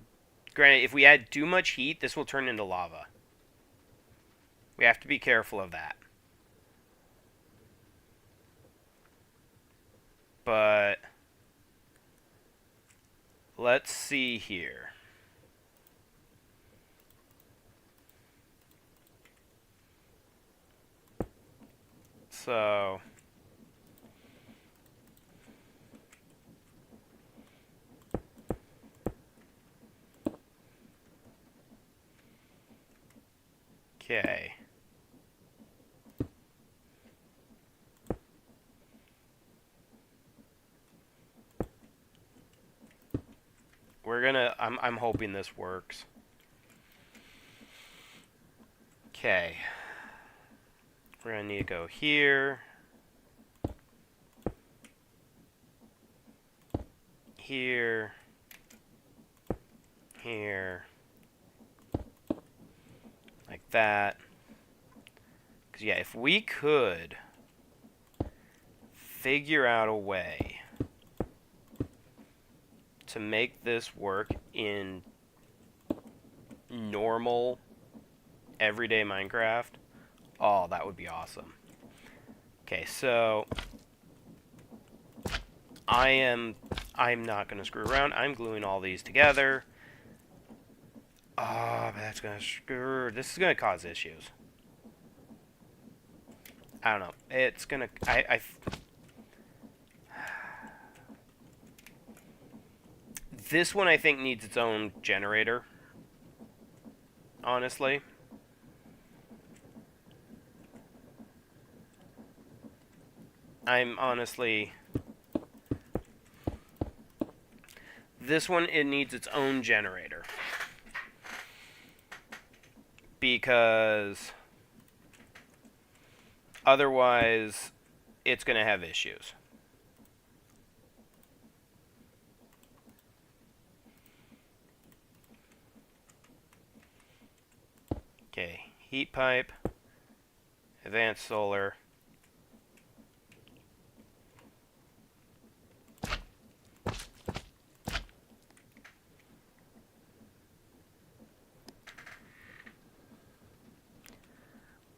granted, if we add too much heat, this will turn into lava. We have to be careful of that. But let's see here. So... Okay. We're gonna... I'm hoping this works. Okay. We're gonna need to go here. here, here, like that. Because, yeah, if we could figure out a way to make this work in normal, everyday Minecraft, oh, that would be awesome. Okay, so I'm not gonna screw around. I'm gluing all these together. Oh, that's gonna screw. This is gonna cause issues. I don't know. It's gonna. This one I think needs its own generator. Honestly. I'm honestly. This one, it needs its own generator. Because otherwise, it's going to have issues. Okay, heat pipe, advanced solar.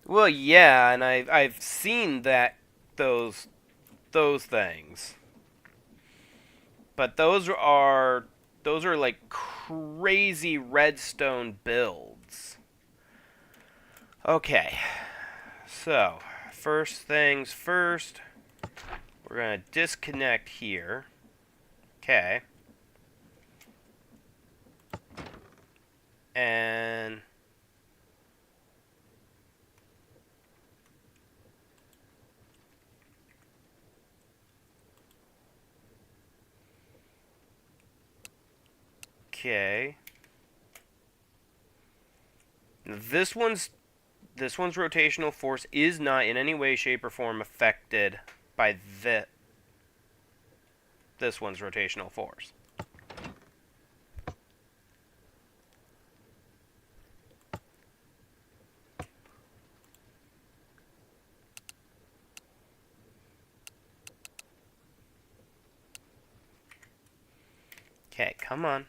Well, yeah, and I've seen those things. But those are like crazy redstone builds. Okay. So, first things first, we're going to disconnect here. Okay. And okay. This one's rotational force is not in any way, shape, or form affected by this one's rotational force. Okay, come on.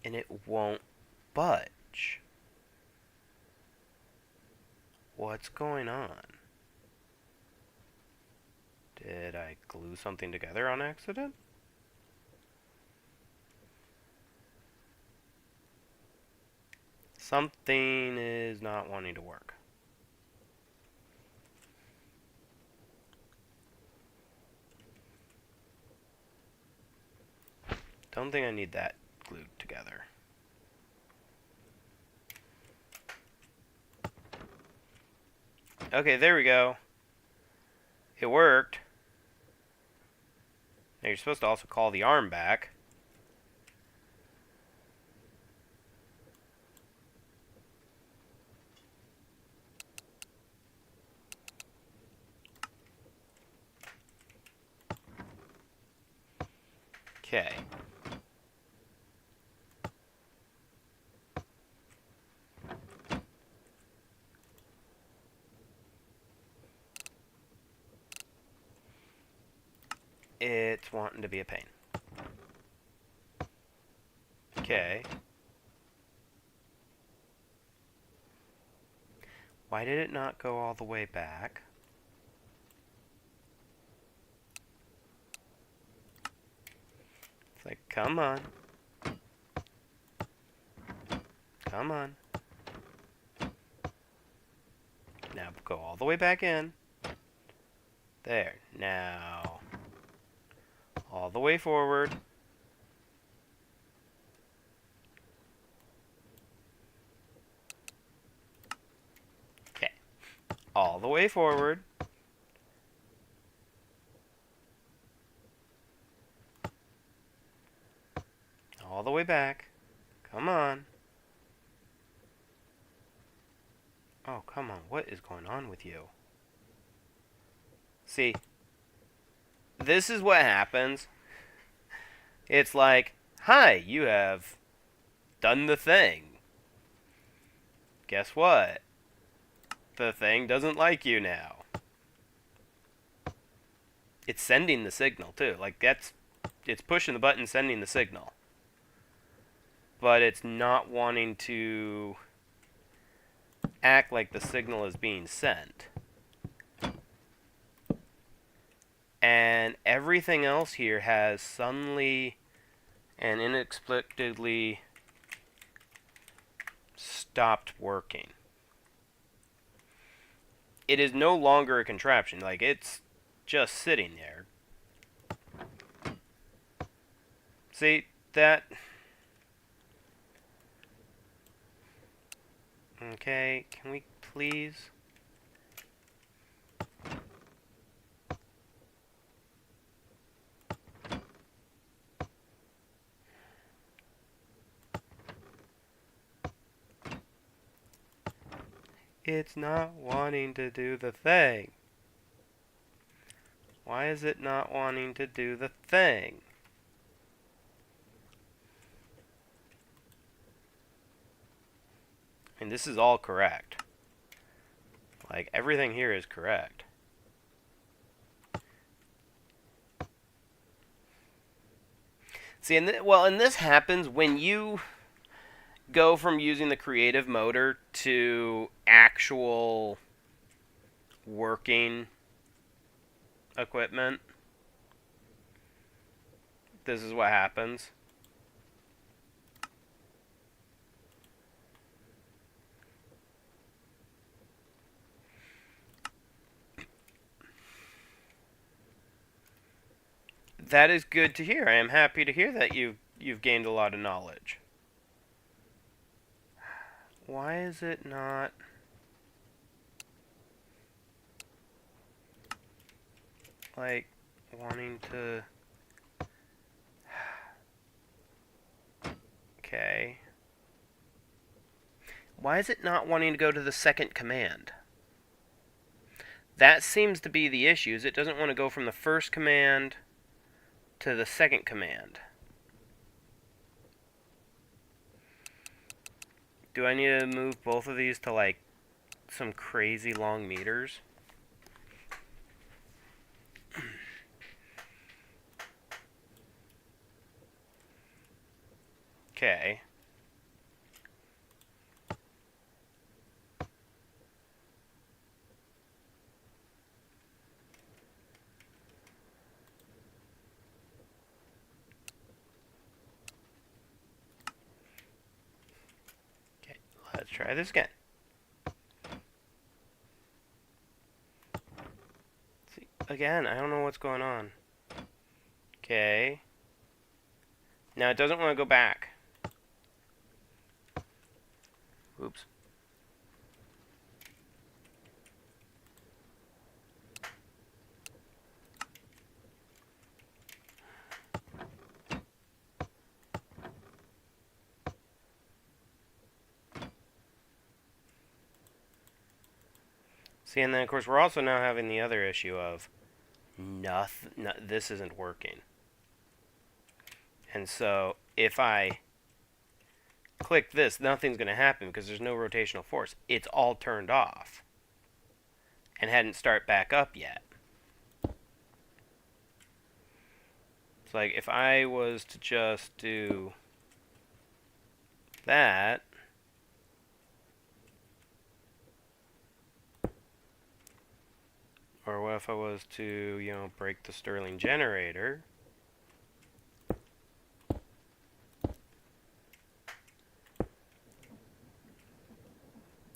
And it won't budge. What's going on? Did I glue something together on accident? Something is not wanting to work. Don't think I need that glued together. Okay, there we go. It worked. Now you're supposed to also call the arm back. Okay. It's wanting to be a pain. Okay. Why did it not go all the way back? It's like, come on. Come on. Now go all the way back in. There. Now. All the way forward. Okay. All the way forward. All the way back. Come on. Oh, come on. What is going on with you? See, this is what happens. It's like, hi, you have done the thing. Guess what? The thing doesn't like you now. It's sending the signal too. Like it's pushing the button, sending the signal. But it's not wanting to act like the signal is being sent. And everything else here has suddenly and inexplicably stopped working. It is no longer a contraption. Like, it's just sitting there. See, that... Okay, can we please... It's not wanting to do the thing. Why is it not wanting to do the thing? And this is all correct. Like, everything here is correct. See, and this happens when you go from using the creative motor to actual working equipment. This is what happens. That is good to hear. I am happy to hear that you've gained a lot of knowledge. Why is it not... like, wanting to... Okay. Why is it not wanting to go to the second command? That seems to be the issue, is it doesn't want to go from the first command to the second command. Do I need to move both of these to, like, some crazy long meters? Okay. Okay, let's try this again. See, again, I don't know what's going on. Okay. Now it doesn't want to go back. Oops. See, and then of course we're also now having the other issue of this isn't working. And so if I click this, nothing's going to happen because there's no rotational force. It's all turned off and hadn't start back up yet. It's like if I was to just do that, or what if I was to, you know, break the Stirling generator?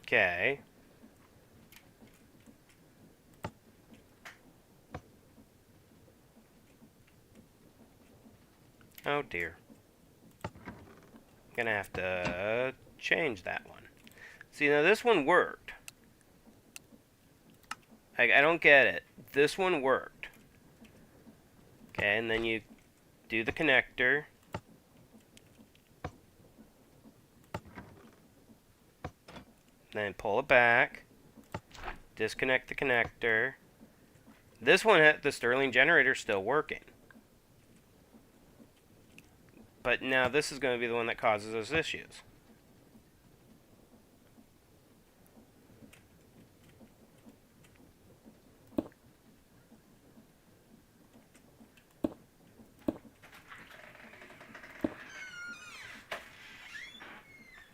Okay. Oh dear. I'm gonna have to change that one. See, now this one worked. I don't get it. This one worked. Okay, and then you do the connector. Then pull it back. Disconnect the connector. This one, the Stirling generator's still working. But now this is going to be the one that causes us issues.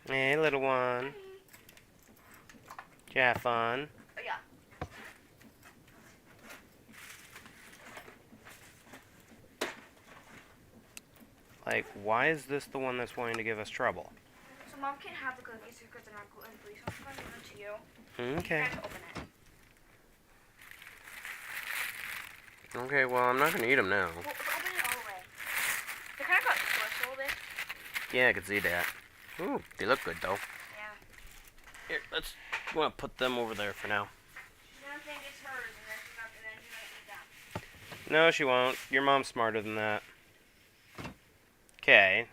Hey, little one. Did you have fun? Oh, yeah. Like, why is this the one that's wanting to give us trouble? So Mom can't have the cookies because they're not gluten-free, so I'm going to give them to you. Okay. You have to open it. Okay, well, I'm not going to eat them now. Well, open it all the way. They kind of got squished a little bit. Yeah, I can see that. Ooh, they look good, though. Yeah. Here, let's... I'm going to put them over there for now. She's going to think it's hers, and then she's going to eat them. No, she won't. Your mom's smarter than that. Okay.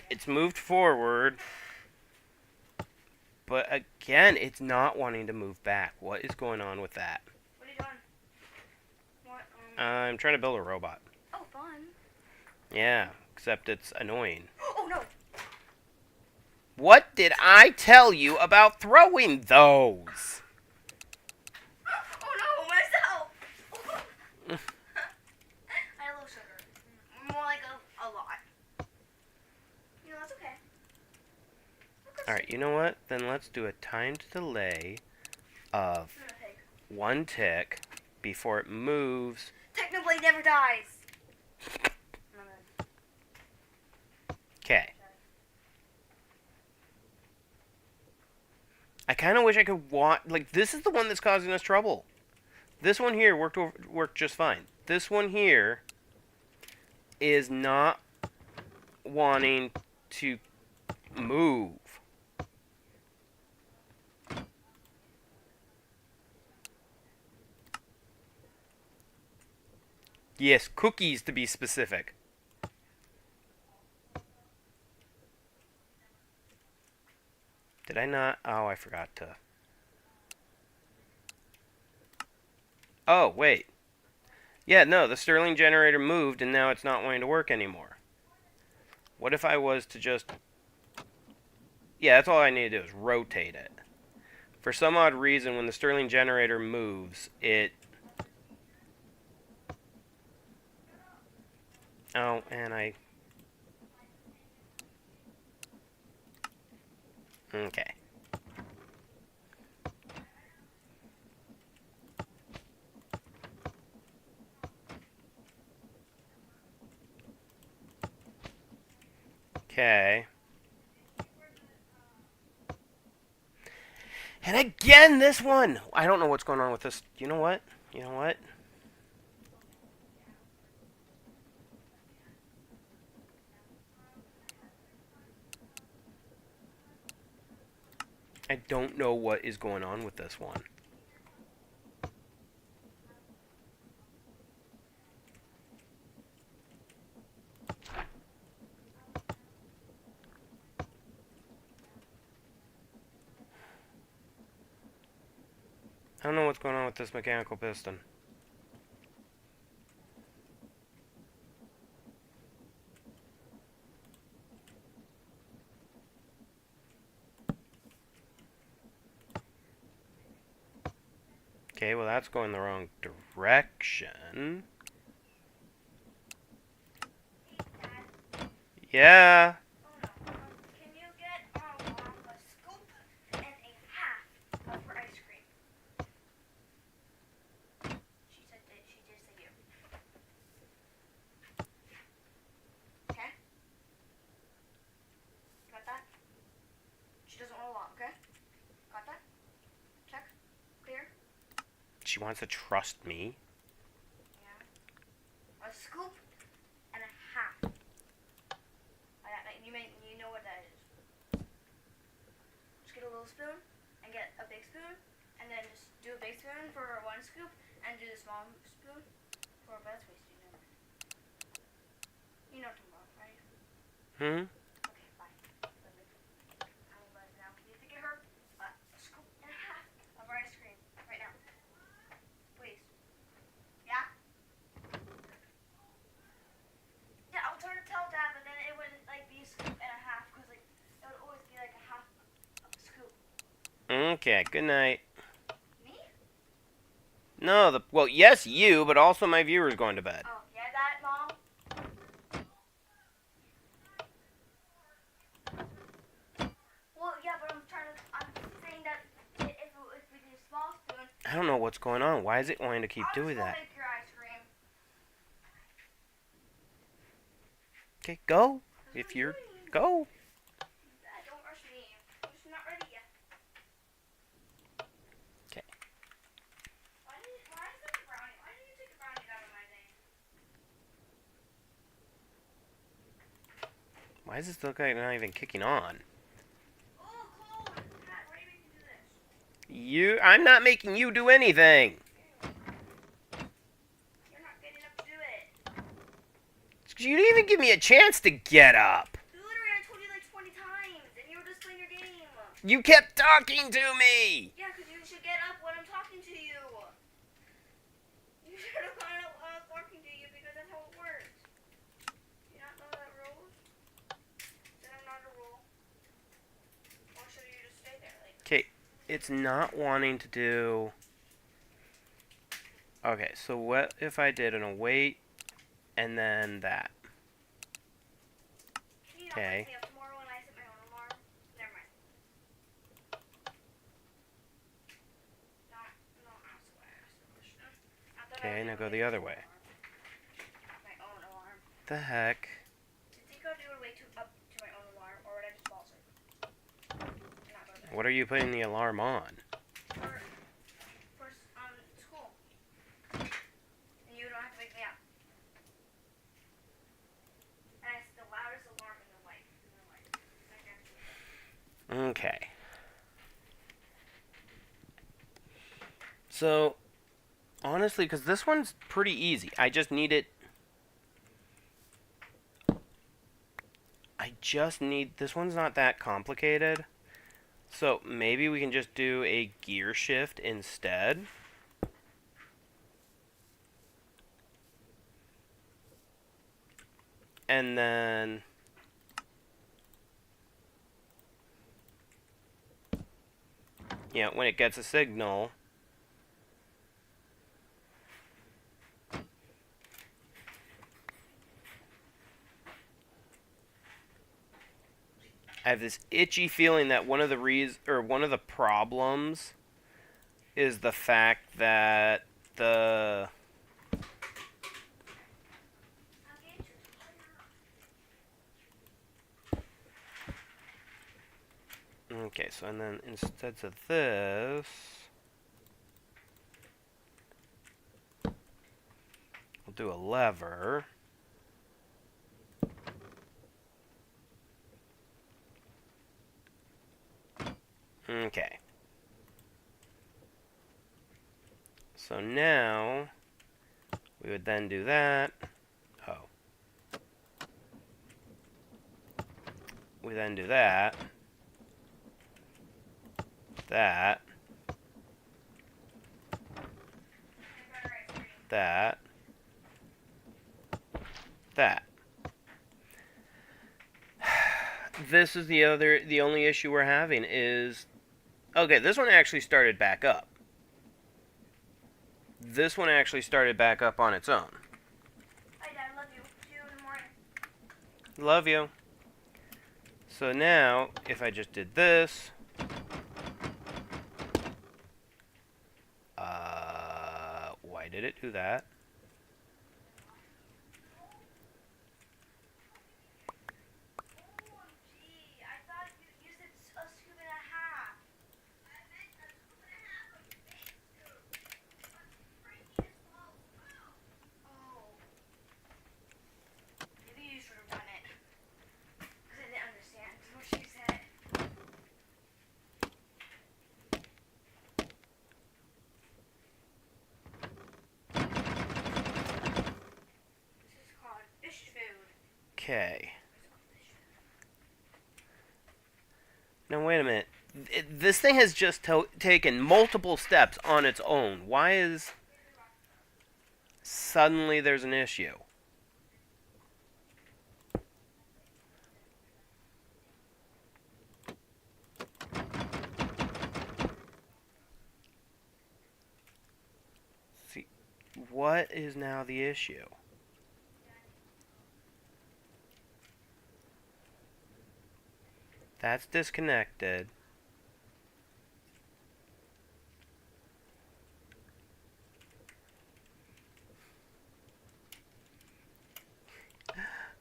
It's moved forward. But again, it's not wanting to move back. What is going on with that? What are you doing? What? I'm trying to build a robot. Oh, fun. Yeah, except it's annoying. Oh, no. What did I tell you about throwing those? Oh, no, myself. I had a little sugar. More like a lot. You know, that's okay. Alright, you know what? Then let's do a timed delay of 1 tick before it moves. Technoblade never dies. Okay. I kind of wish I could like, this is the one that's causing us trouble. This one here worked just fine. This one here is not wanting to move. Yes, cookies to be specific. Did I not? Oh, I forgot to. Oh, wait. Yeah, no, the Stirling generator moved and now it's not wanting to work anymore. What if I was to just... Yeah, that's all I need to do is rotate it. For some odd reason, when the Stirling generator moves, it... Oh, and I... Okay. Okay. And again, this one! I don't know what's going on with this. You know what? You know what? I don't know what is going on with this one. I don't know what's going on with this mechanical piston. Okay, well that's going the wrong direction. Yeah. Can you get a scoop and a half of her ice cream? She did say you. Okay? Got that? She doesn't want a lot, okay? Got that? Check? Clear? She wants to trust me. Yeah. A scoop and a half. You know what that is. Just get a little spoon and get a big spoon, and then just do a big spoon for one scoop, and do the small spoon for a best waste. You know what I'm talking about, right? Hmm? Okay, bye. I will let it now. You have to get her a scoop and a half of our ice cream right now. Please. Yeah? Okay, good night. Me? No, well, yes, you, but also my viewers going to bed. Oh, yeah, that, Mom? Well, yeah, but I'm saying that if we do small spoon, I don't know what's going on. Why is it wanting to keep I'll doing just go that? make your ice cream. Okay, go. That's If what I'm you're... doing. Go. Dad, don't rush me. I'm just not ready yet. Okay. Why is there a brownie? Why did you take a brownie out of my thing? Why does this look like not even kicking on? Oh, cold. Dad, why are you making me do this? I'm not making you do anything. You're not getting up to do it. You didn't even give me a chance to get up. Literally, I told you like 20 times, and you were just playing your game. You kept talking to me. Yeah, because you should get up when I'm talking to you. You should have gotten up when I was talking to you because that's how it works. Do you not know that rules? Then I'm not a rule. Or should you just stay there? Like, Okay, it's not wanting to do... Okay, so what if I did an await and then that? can you not Okay. wake me up tomorrow when I set my own alarm? Never mind. No, ask why I asked the question. Not that I Okay, would now ever go make the my other own way. alarm. My own alarm. The heck? Do you think I would do it way too up to my own alarm, or would I just fall asleep? And not go to bed? What are you putting the alarm on? For school. And you don't have to wake me up. And it's the loudest alarm in the life. Like, actually. Okay. So, honestly, because this one's pretty easy. I just need it... This one's not that complicated. So, maybe we can just do a gear shift instead. And then... Yeah, when it gets a signal... I have this itchy feeling that one of the problems is the fact that the okay, so and then instead of this, we'll do a lever. Okay. So now we would then do that. Oh. We then do that. That. That. That. This is the only issue we're having is... Okay, this one actually started back up. This one actually started back up on its own. Hi, Dad. I love you. See you in the morning. Love you. So now, if I just did this... why did it do that? Gee, I thought you said a scoop and a half. I meant a scoop and a half of big scoop. Freaking small spoon. Oh. Maybe you should have done it. Because I didn't understand what she said. This is called fish food. Okay. Now wait a minute. This thing has just taken multiple steps on its own. Why is suddenly there's an issue? What is now the issue? That's disconnected.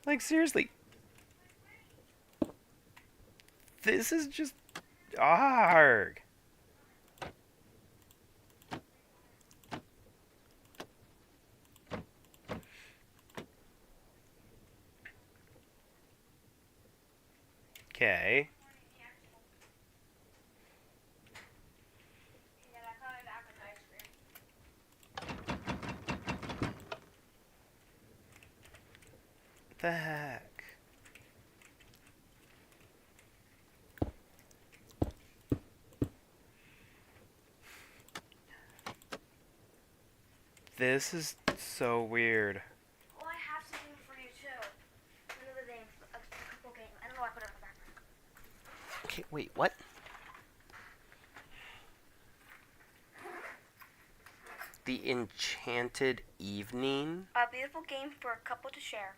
Like, seriously. This is just... Arg. Okay. What the heck? This is so weird. Oh, I have something for you too. Another thing, a couple game. I don't know why I put it on the backpack. Okay, wait, what? The Enchanted Evening? A beautiful game for a couple to share.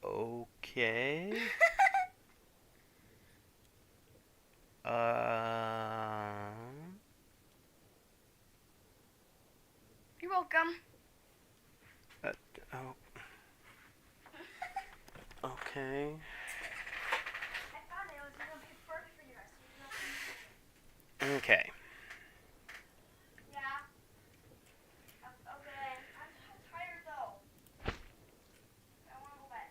Okay. You're welcome. Oh. Okay. I thought it was gonna be perfect for you guys. Okay. Yeah. Okay. I'm tired though. I wanna go bed.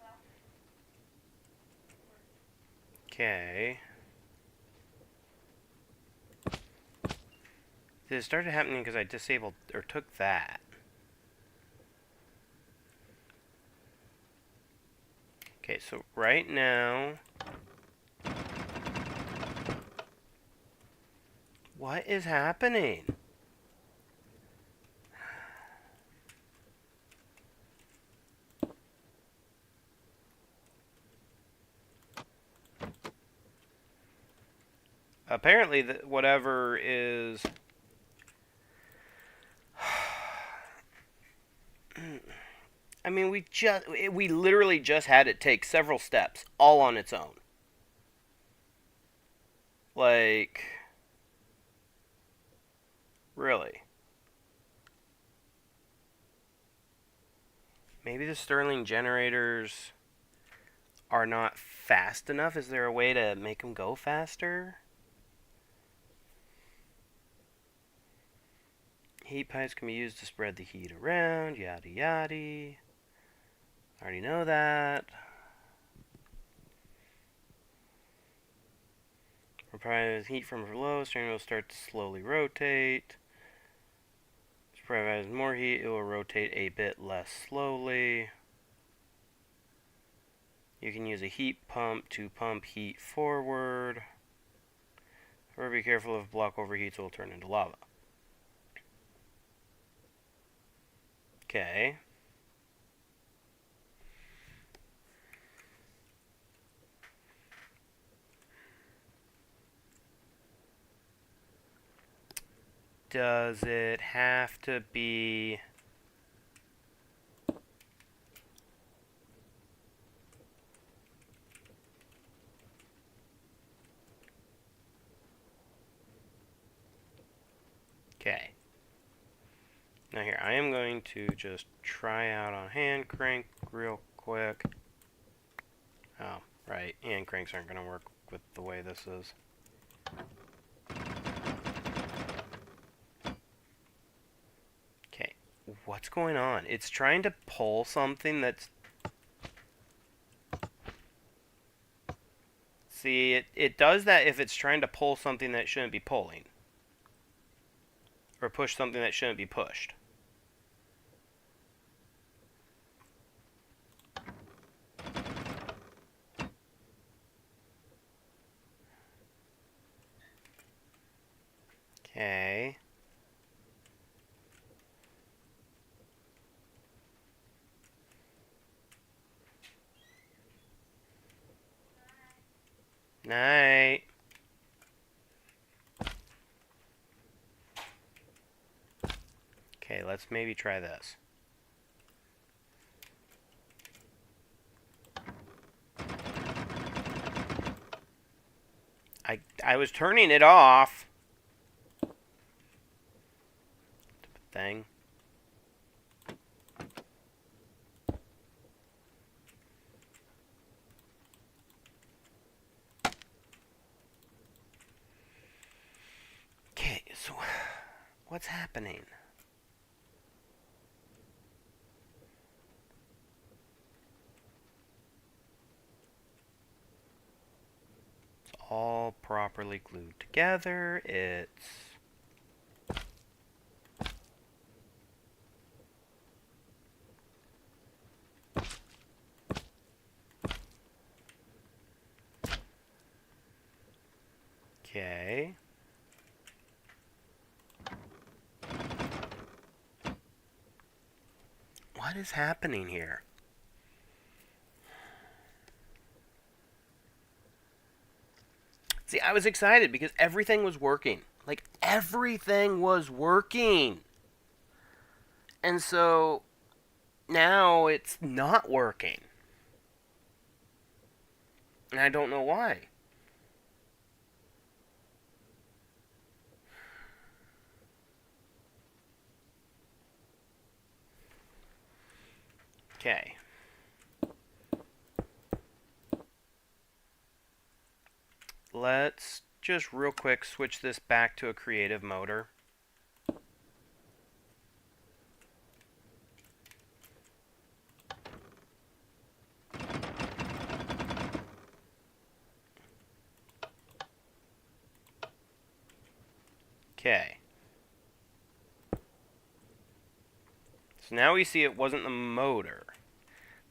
Well. Okay. This started happening because I disabled or took that. Okay, so right now... What is happening? Apparently, whatever is... I mean, we literally just had it take several steps, all on its own. Like... Really? Maybe the Stirling generators are not fast enough? Is there a way to make them go faster? Heat pipes can be used to spread the heat around, yada yada. I already know that. Provides heat from below, steering will start to slowly rotate. Provides more heat, it will rotate a bit less slowly. You can use a heat pump to pump heat forward. However, be careful if block overheats, it will turn into lava. Okay. Does it have to be... Okay. Now here, I am going to just try out on hand crank real quick. Oh, right. Hand cranks aren't going to work with the way this is. Okay. What's going on? It's trying to pull something that's... See, it does that if it's trying to pull something that it shouldn't be pulling. Or push something that shouldn't be pushed. Okay. Night. Okay, let's maybe try this. I was turning it off. Thing. Okay, so what's happening? It's all properly glued together. It's okay. What is happening here? See, I was excited because everything was working. Like, everything was working. And so now it's not working. And I don't know why. Okay. Let's just real quick switch this back to a creative motor. Okay. So now we see it wasn't the motor.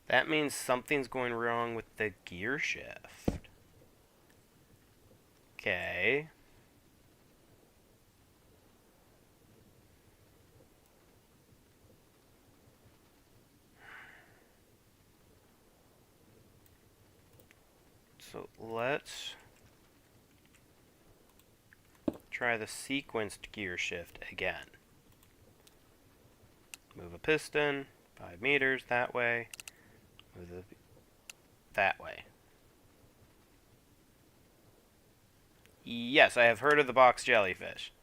That means something's going wrong with the gear shift. Okay. So let's try the sequenced gear shift again. Move a piston 5 meters that way. Move it that way. Yes, I have heard of the box jellyfish.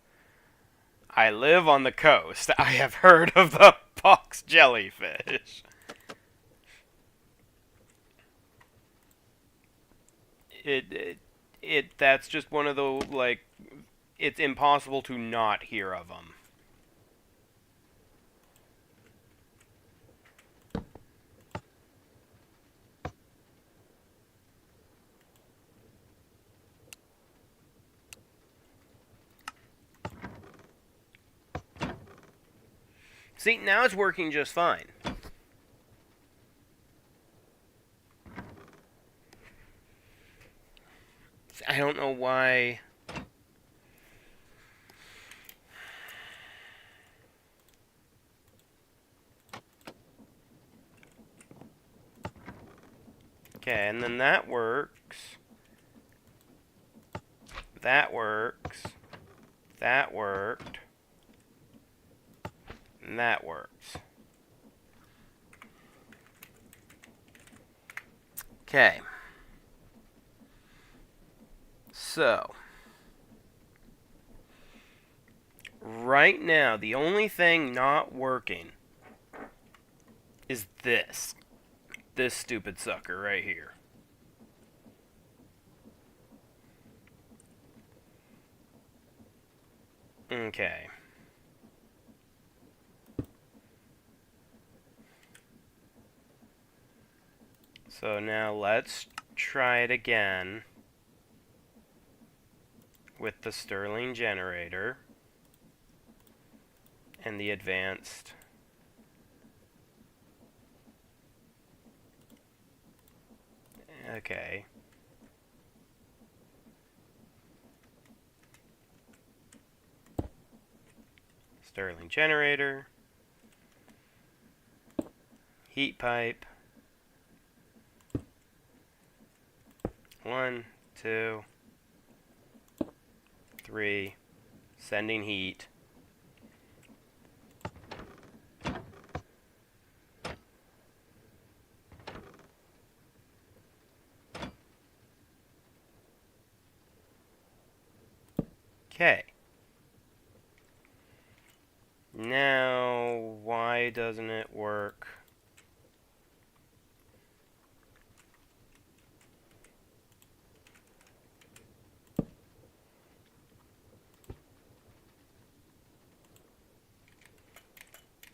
I live on the coast. I have heard of the box jellyfish. That's just one of the, like, it's impossible to not hear of them. See, now it's working just fine. I don't know why. Okay, and then that works. That works. That worked. And that works. Okay. So, right now, the only thing not working is this. This stupid sucker right here. Okay. So now let's try it again with the Stirling generator and the advanced. Okay. Stirling generator. Heat pipe. 1, 2, 3, sending heat. Okay. Now, why doesn't it work?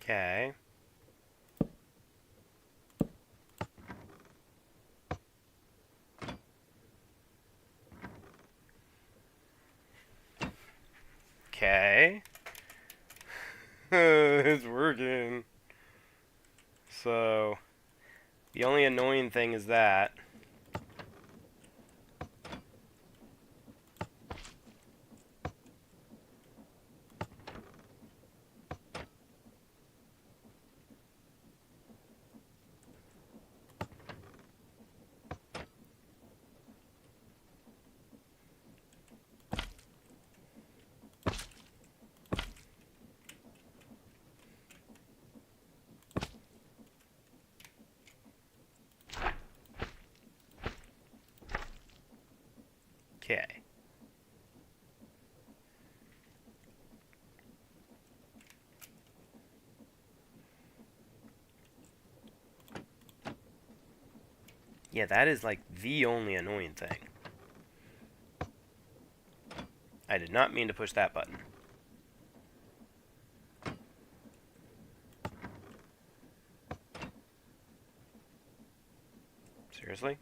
Okay. Okay. It's working. So, the only annoying thing is that. Okay. Yeah, that is like the only annoying thing. I did not mean to push that button. Seriously?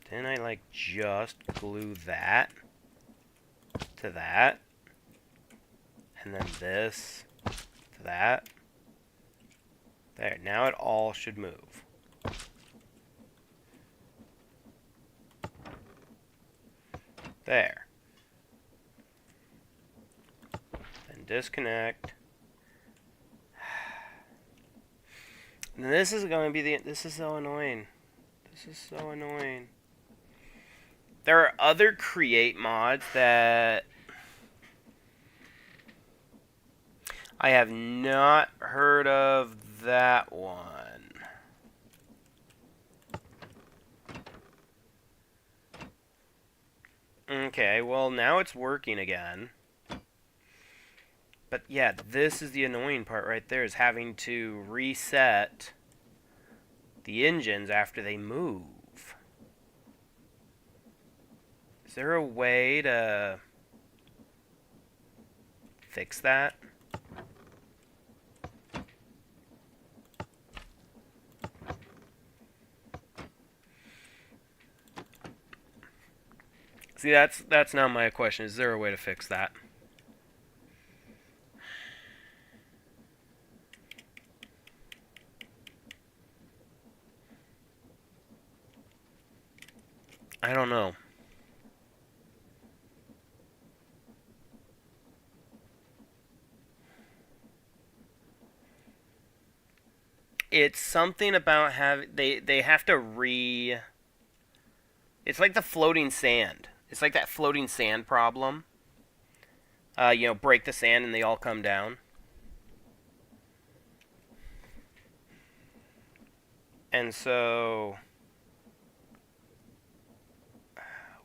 Didn't I like just glue that to that? And then this to that? There, now it all should move. There. Then disconnect. And this is going to be this is so annoying. This is so annoying. There are other create mods that I have not heard of that one. Okay, well now it's working again. But yeah, this is the annoying part right there, is having to reset the engines after they move. Is there a way to fix that? See, that's now my question. Is there a way to fix that? I don't know. It's something about they have to it's like the floating sand. It's like that floating sand problem. Break the sand and they all come down. And so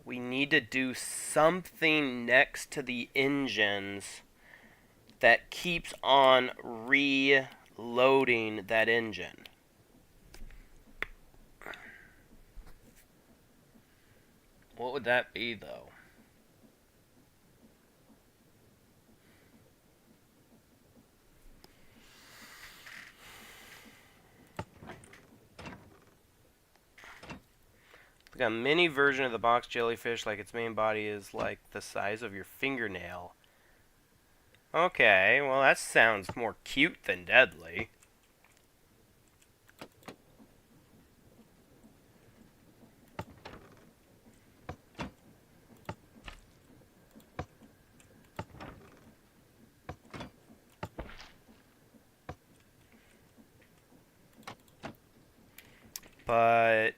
we need to do something next to the engines that keeps on reloading that engine. What would that be, though? Like a mini version of the box jellyfish, like its main body is like the size of your fingernail. Okay, well that sounds more cute than deadly. But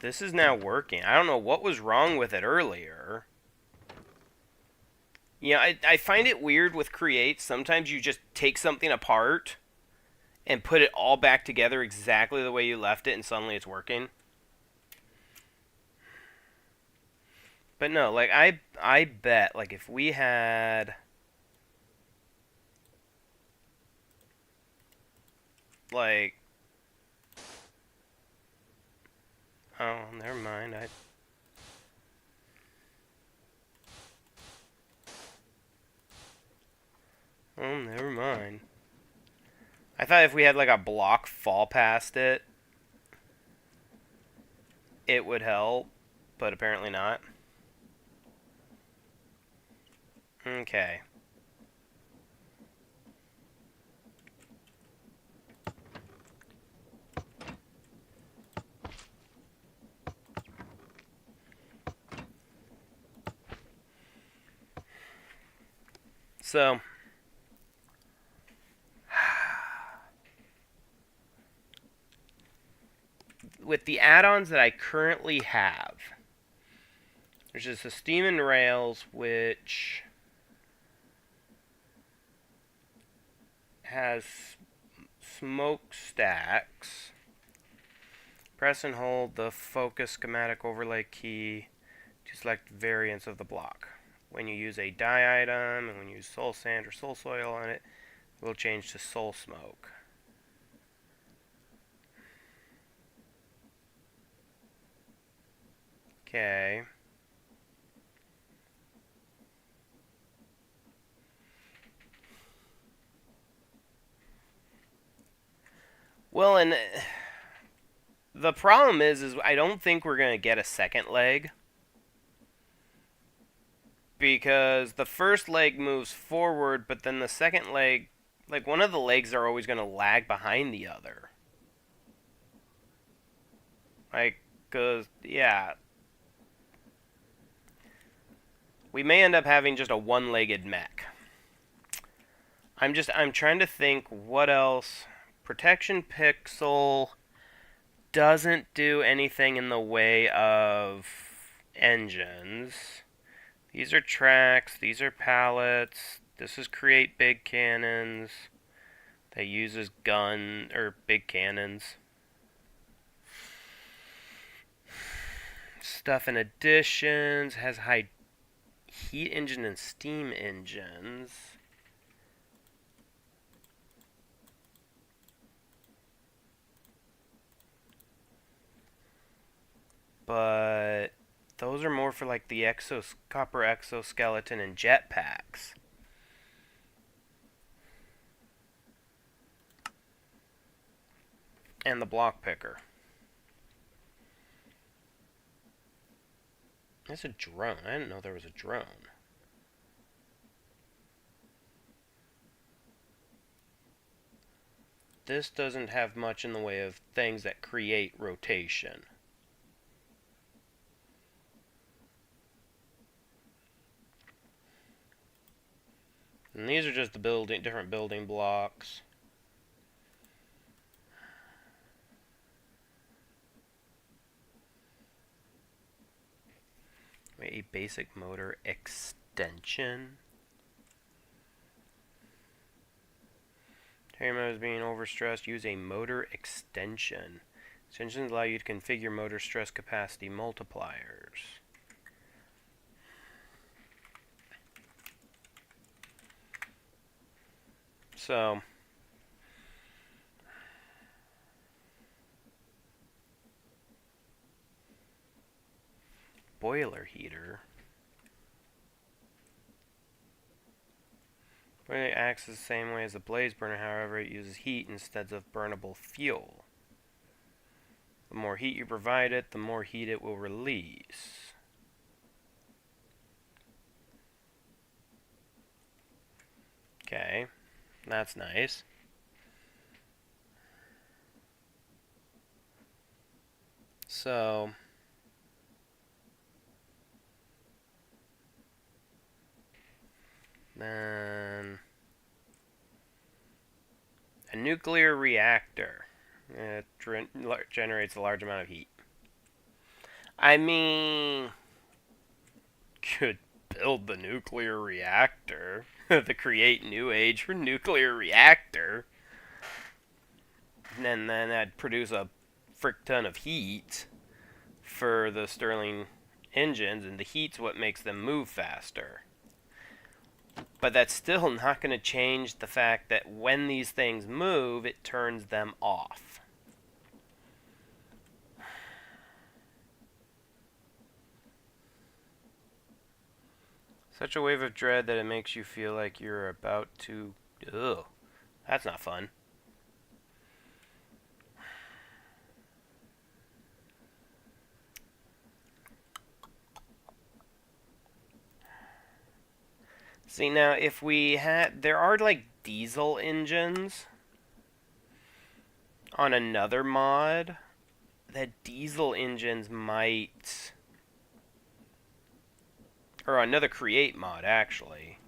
This is now working. I don't know what was wrong with it earlier. Yeah, I find it weird with Create. Sometimes you just take something apart and put it all back together exactly the way you left it, and suddenly it's working. But no, like I bet like if we had like oh, never mind. Oh, never mind. I thought if we had like a block fall past it, it would help, but apparently not. Okay. So, with the add-ons that I currently have, there's just a Steam and Rails, which has smokestacks. Press and hold the focus schematic overlay key to select variants of the block. When you use a dye item, and when you use soul sand or soul soil on it, it will change to soul smoke. Okay. Well, and the problem is I don't think we're gonna get a second leg, because the first leg moves forward, but then the second leg, like one of the legs are always gonna lag behind the other. Like, cause yeah, we may end up having just a one-legged mech. I'm trying to think what else. Protection Pixel doesn't do anything in the way of engines. These are tracks, these are pallets. This is create big cannons. That uses gun or big cannons. Stuff in additions has high heat engine and steam engines. But those are more for like the copper exoskeleton and jetpacks. And the block picker. There's a drone. I didn't know there was a drone. This doesn't have much in the way of things that create rotation. And these are just the different building blocks. A basic motor extension. Terminal is being overstressed. Use a motor extension. Extensions allow you to configure motor stress capacity multipliers. So, boiler heater. It acts the same way as a blaze burner, however, it uses heat instead of burnable fuel. The more heat you provide it, the more heat it will release. Okay, that's nice. So, then a nuclear reactor. It generates a large amount of heat. I mean, could build the nuclear reactor. The create new age for nuclear reactor. And then that'd produce a frick ton of heat for the Stirling engines, and the heat's what makes them move faster. But that's still not going to change the fact that when these things move, it turns them off. Such a wave of dread that it makes you feel like you're about to. Ugh. That's not fun. See, now, if we had. There are, like, diesel engines on another mod. That diesel engines might. Or another create mod, actually.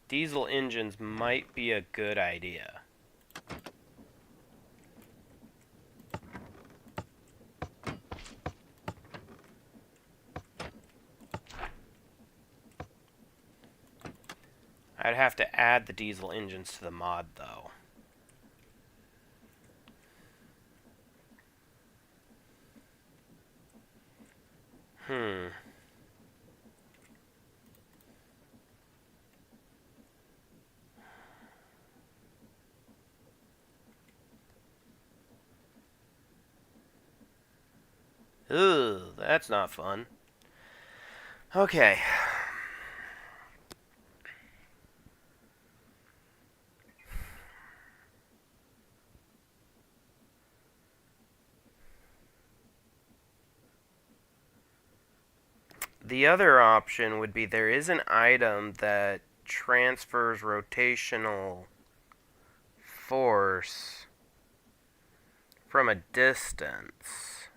Diesel engines might be a good idea. I'd have to add the diesel engines to the mod, though. Ugh, that's not fun. Okay. The other option would be there is an item that transfers rotational force from a distance.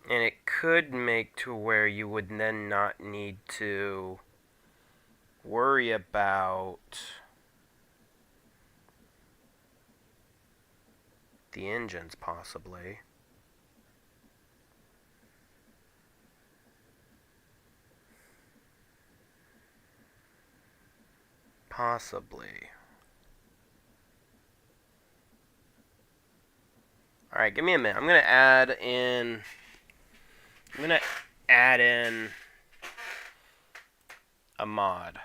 And it could make to where you would then not need to worry about the engines, possibly. Possibly. Alright, give me a minute. I'm going to add in a mod.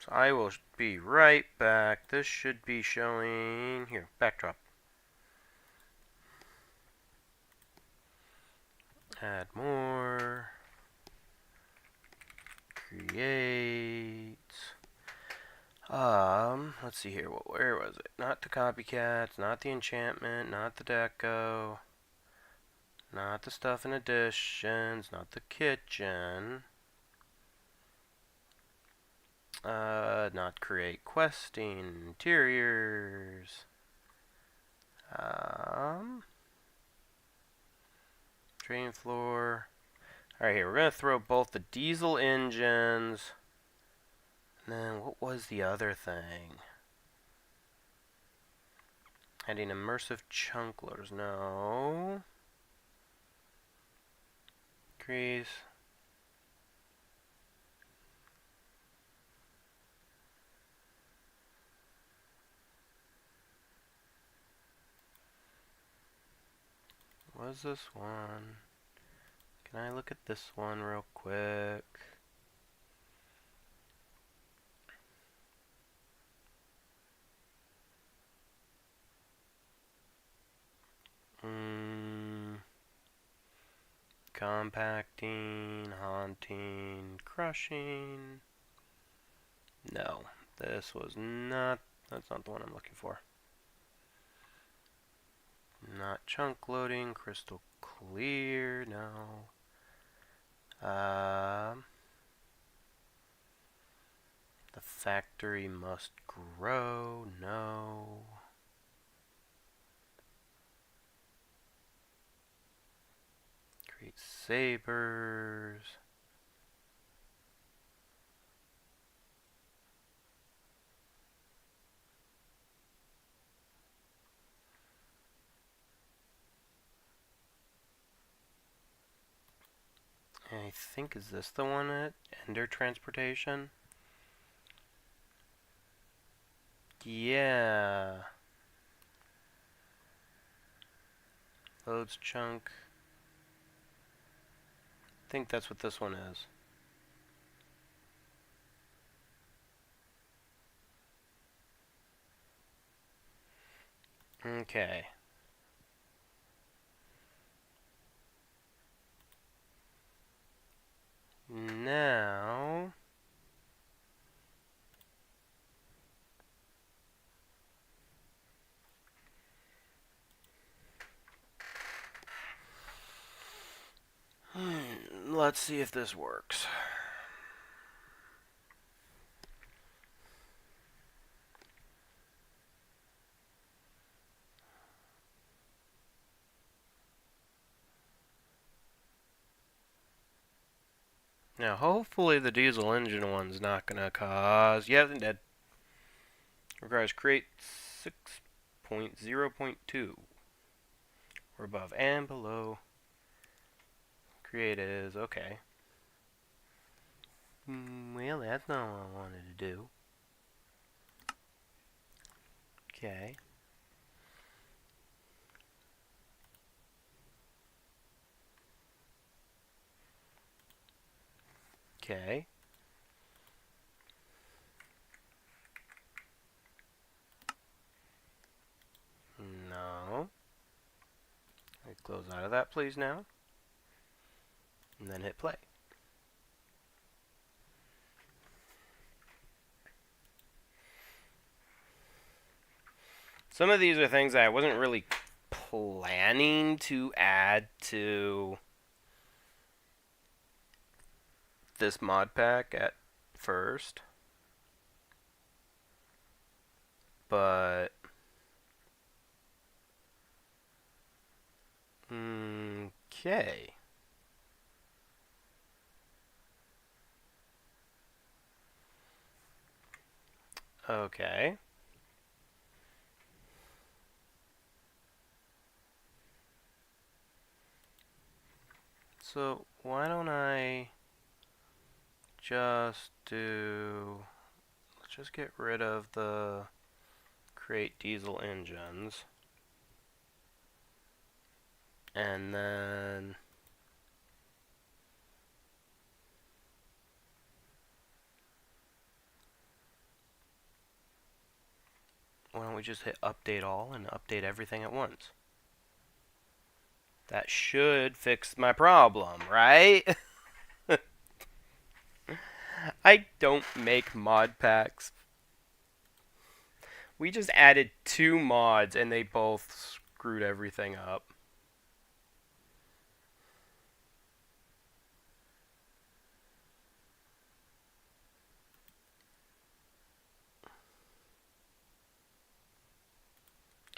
So I will be right back. This should be showing here, backdrop. Add more. Create. Let's see here. Where was it? Not the copycats, not the enchantment, not the deco, not the stuff in additions, not the kitchen. Not create questing, interiors. Train floor. Alright, here, we're going to throw both the diesel engines. And then, what was the other thing? Adding immersive chunk loaders. No. Increase. Was this one? Can I look at this one real quick? Compacting, haunting, crushing. No, this was not. That's not the one I'm looking for. Not chunk loading, crystal clear. No. The factory must grow. No. Create Sabers. I think, is this the one at Ender Transportation? Yeah. Loads chunk. I think that's what this one is. Okay. Now... let's see if this works. Now, hopefully the diesel engine one's not gonna cause... Yeah, it did. Requires create 6.0.2 or above and below. Create is okay. Well, that's not what I wanted to do. Okay. Okay. No. Close out of that, please, now. And then hit play. Some of these are things I wasn't really planning to add to this mod pack at first. But... okay. Okay. So, why don't I just do... let's just get rid of the create diesel engines. And then... why don't we just hit update all and update everything at once? That should fix my problem, right? I don't make mod packs. We just added 2 mods and they both screwed everything up.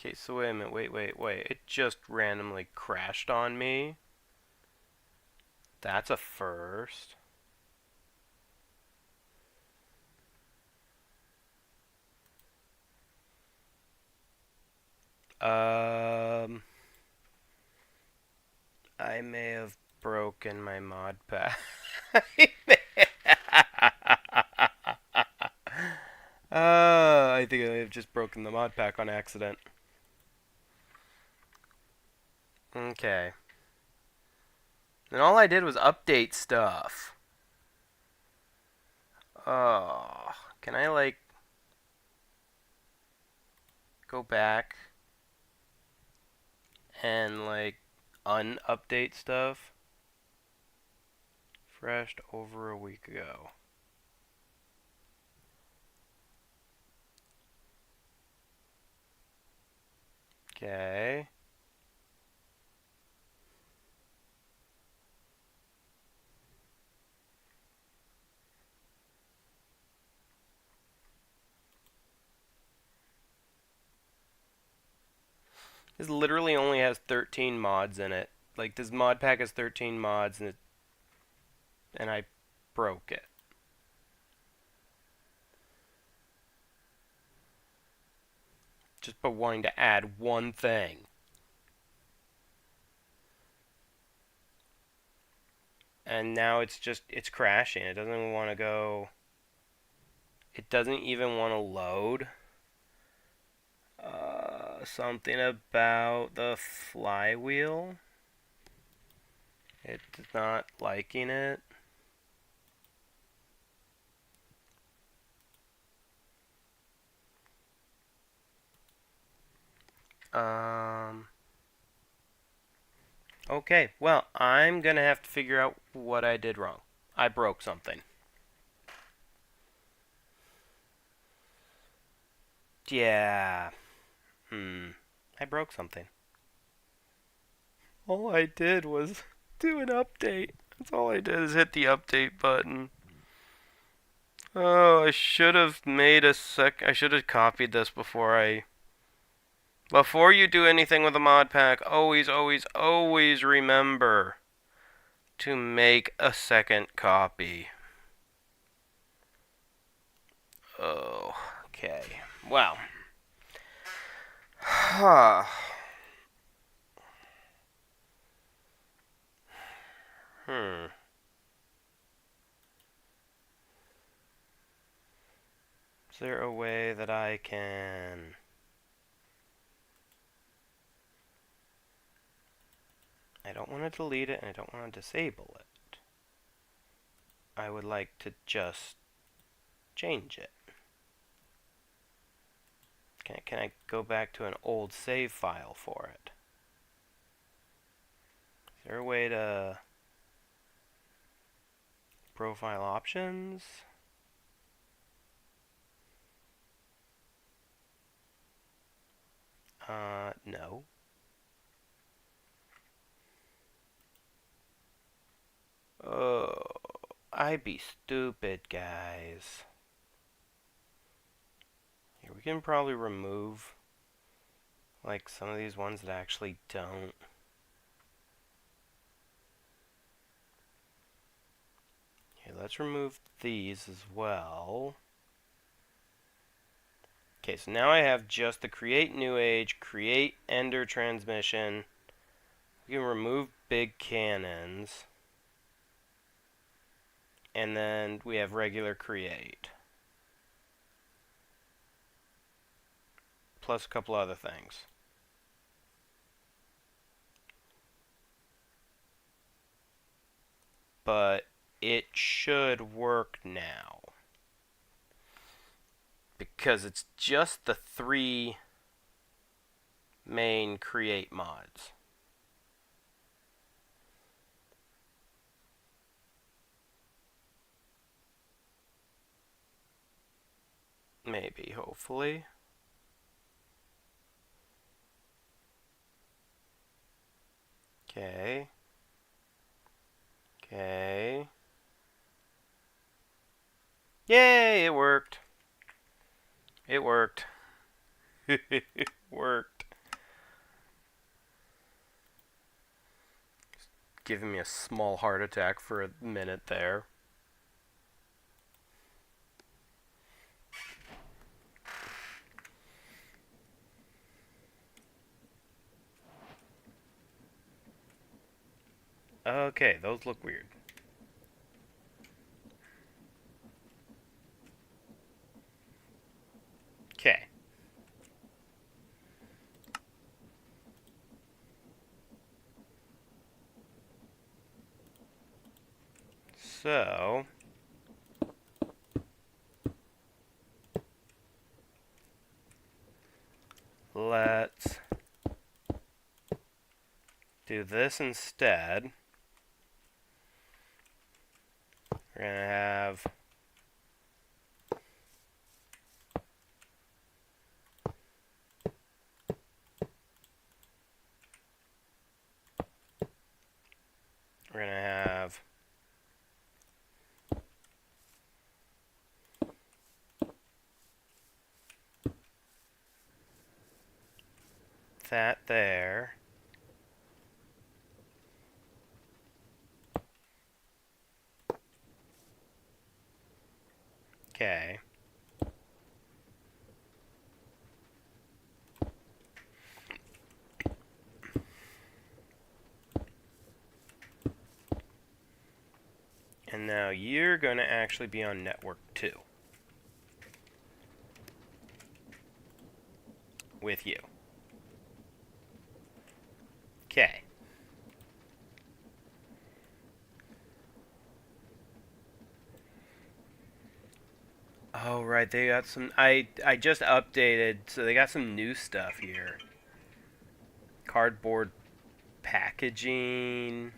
Okay, so wait a minute, wait. It just randomly crashed on me. That's a first. I may have broken my mod pack. I think I may have just broken the mod pack on accident. Okay. And all I did was update stuff. Oh, can I like go back and like unupdate stuff? Freshed over a week ago. Okay. This literally only has 13 mods in it. Like this mod pack has 13 mods, and I broke it. Just by wanting to add one thing. And now it's crashing. It doesn't even want to go. It doesn't even want to load. Something about the flywheel. It's not liking it. Okay, well, I'm gonna have to figure out what I did wrong. I broke something. Yeah. I broke something. All I did was do an update. That's all I did is hit the update button. Oh, I should have made a I should have copied this before I. Before you do anything with a mod pack, always, always, always remember to make a second copy. Oh, okay. Well. Hmm. Is there a way that I can... I don't want to delete it and I don't want to disable it. I would like to just change it. Can I go back to an old save file for it? Is there a way to... Profile options? No. Oh, I'd be stupid, guys. Here, we can probably remove, like, some of these ones that actually don't. Here, let's remove these as well. Okay, so now I have just the create new age, create ender transmission. We can remove big cannons. And then we have regular create. Plus a couple other things. But it should work now. Because it's just the 3 main create mods. Maybe, hopefully. Okay. Okay. Yay, it worked. It worked. It worked. Giving me a small heart attack for a minute there. Okay, those look weird. Okay. So, let's do this instead. We're going to have we're going to have that there. Okay. And now you're going to actually be on network 2. With you. Okay. Oh, right, they got some... I just updated, so they got some new stuff here. Cardboard packaging.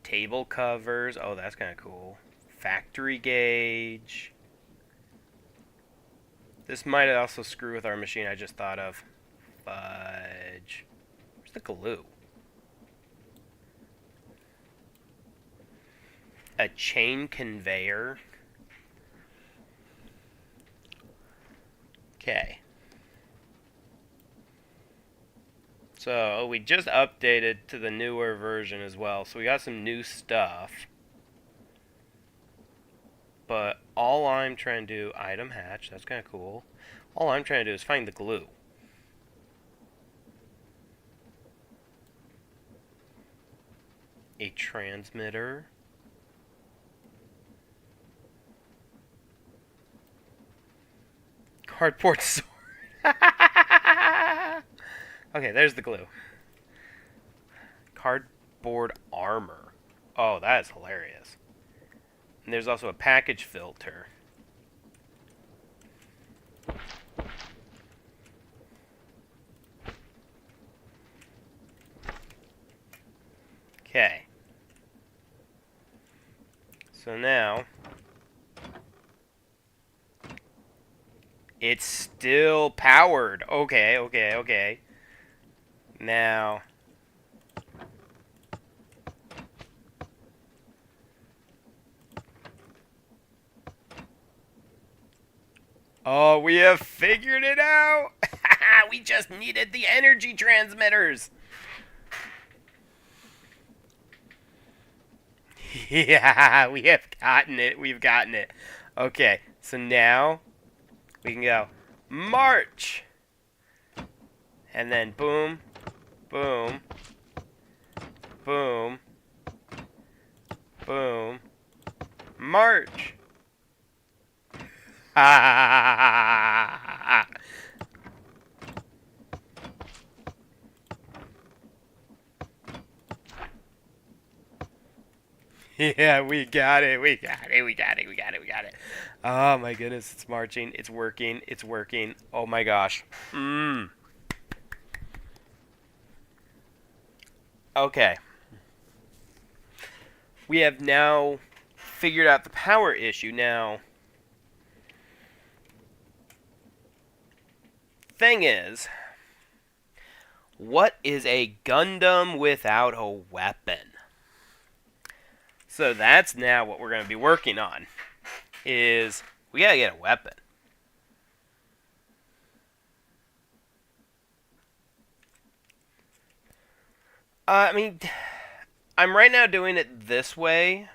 Table covers. Oh, that's kind of cool. Factory gauge. This might also screw with our machine I just thought of. Fudge. Where's the glue? A chain conveyor. Okay. So we just updated to the newer version as well. So we got some new stuff. But all I'm trying to do, item hatch, that's kind of cool. All I'm trying to do is find the glue. A transmitter. Cardboard sword. Okay, there's the glue. Cardboard armor. Oh, that is hilarious. And there's also a package filter. Okay. So now... it's still powered. Okay, okay, okay. Now... oh, we have figured it out! We just needed the energy transmitters! Yeah, we have gotten it. We've gotten it. Okay, so now we can go march! And then boom, boom, boom, boom, march! Yeah, we got it. We got it. We got it. We got it. We got it. Oh my goodness, it's marching. It's working. It's working. Oh my gosh. Okay. We have now figured out the power issue. Now, thing is, what is a Gundam without a weapon? So that's now what we're going to be working on, is we got to get a weapon. I mean, I'm right now doing it this way,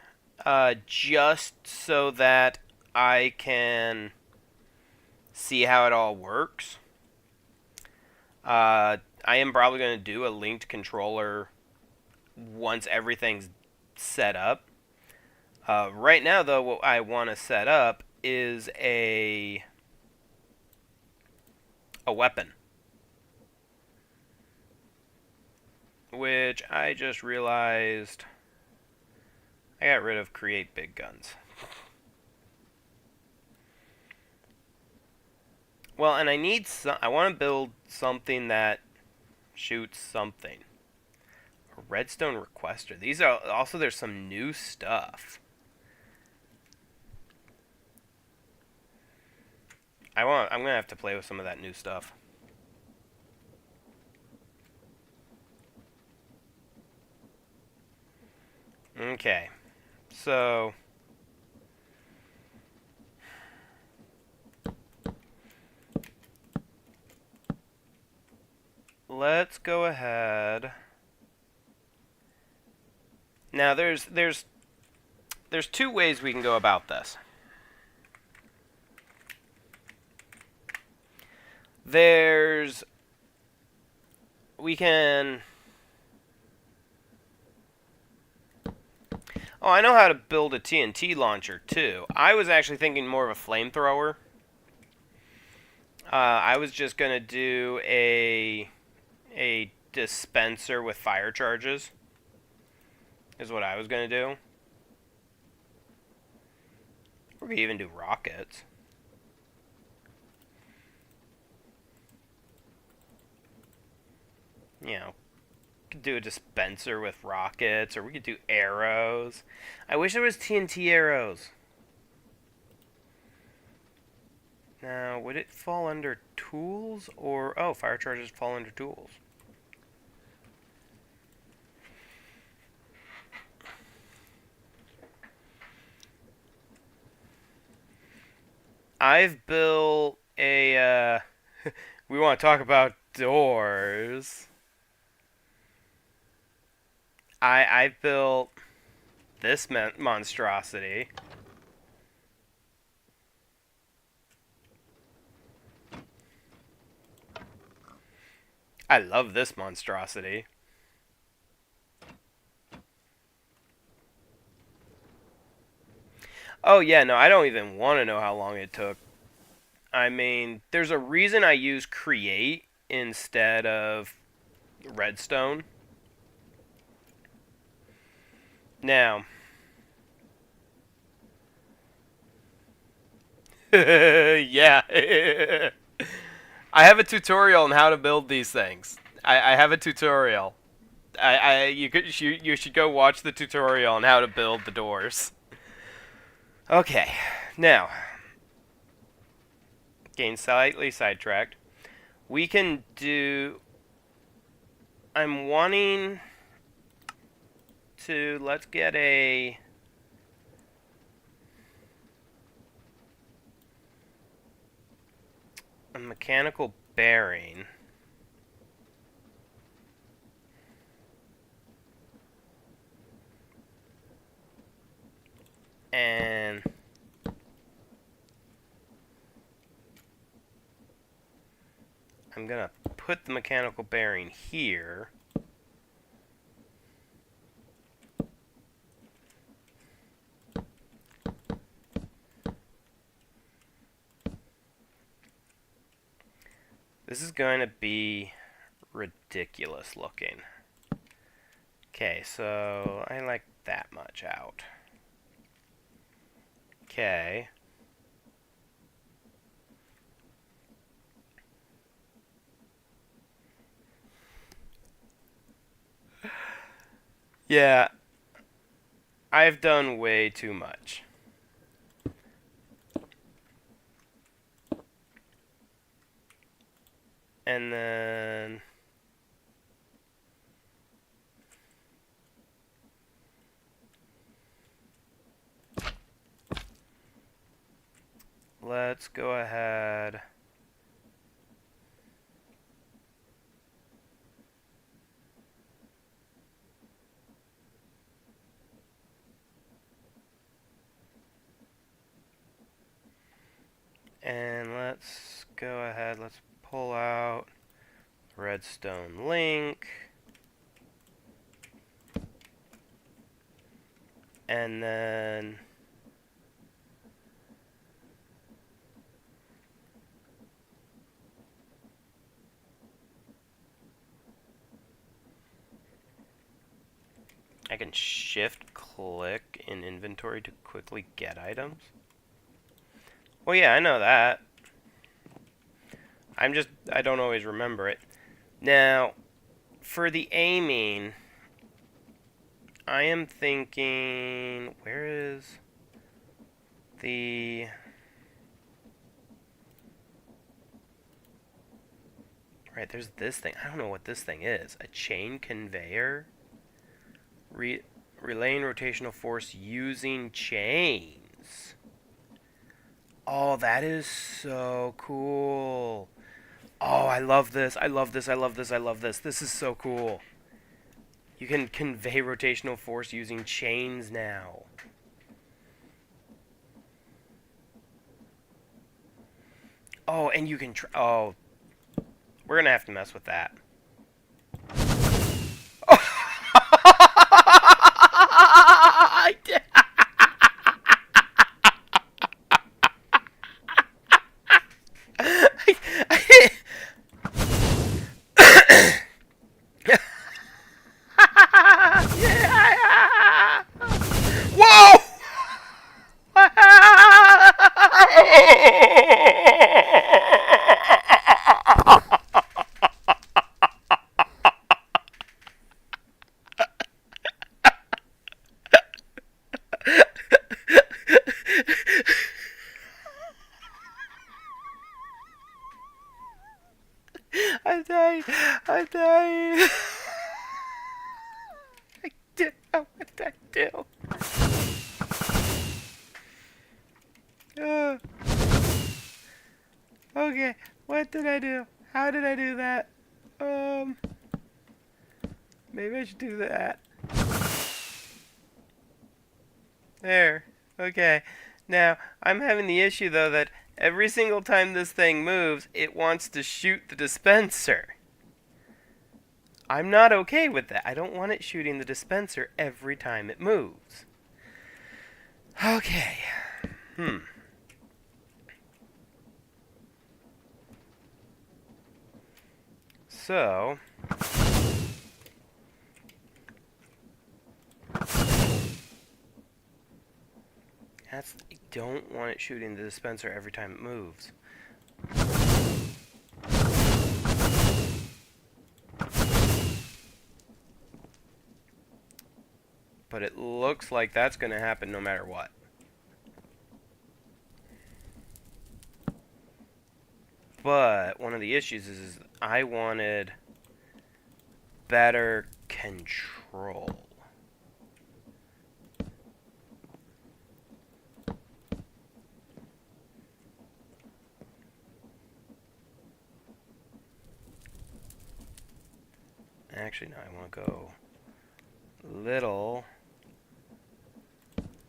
just so that I can see how it all works. I am probably going to do a linked controller once everything's set up. Right now, though, what I want to set up is a weapon. Which I just realized I got rid of create big guns. Well, and I want to build something that shoots something. A redstone requester. These are also, there's some new stuff. I'm gonna have to play with some of that new stuff. Okay, so let's go ahead. Now there's two ways we can go about this. There's... We can... Oh, I know how to build a TNT launcher, too. I was actually thinking more of a flamethrower. I was just going to do a dispenser with fire charges. Is what I was going to do. We could even do rockets. You know, could do a dispenser with rockets, or we could do arrows. I wish there was TNT arrows. Now, would it fall under tools, or... Oh, fire charges fall under tools. I've built a, we want to talk about doors. I've built this monstrosity. I love this monstrosity. Oh yeah, no, I don't even want to know how long it took. I mean, there's a reason I use create instead of redstone. Now, yeah. I have a tutorial on how to build these things. I have a tutorial. You should go watch the tutorial on how to build the doors. Okay, now, getting slightly sidetracked. We can do... I'm wanting to... Let's get a mechanical bearing. And I'm gonna put the mechanical bearing here. This is going to be ridiculous looking. Okay, so I like that much out. Okay. Yeah, I've done way too much. And then... Let's go ahead... And let's go ahead, let's pull out redstone link. And then... I can shift click in inventory to quickly get items. Well, yeah, I know that. I don't always remember it. Now, for the aiming, I am thinking, where is the... Right, there's this thing. I don't know what this thing is. A chain conveyor? Relaying rotational force using chains. Oh, that is so cool. Oh, I love this. I love this. I love this. I love this. This is so cool. You can convey rotational force using chains now. Oh, and you can... Oh, We're gonna have to mess with that. I did. Yeah. Whoa! I'm dying. I'm dying. I did. What did I do? Uh, okay. What did I do? How did I do that? Maybe I should do that. There. Okay. Now, I'm having the issue, though, that every single time this thing moves, it wants to shoot the dispenser. I'm not okay with that. I don't want it shooting the dispenser every time it moves. Okay. So... I don't want it shooting the dispenser every time it moves. But it looks like that's going to happen no matter what. But one of the issues is I wanted better control. Actually, no, I want to go little,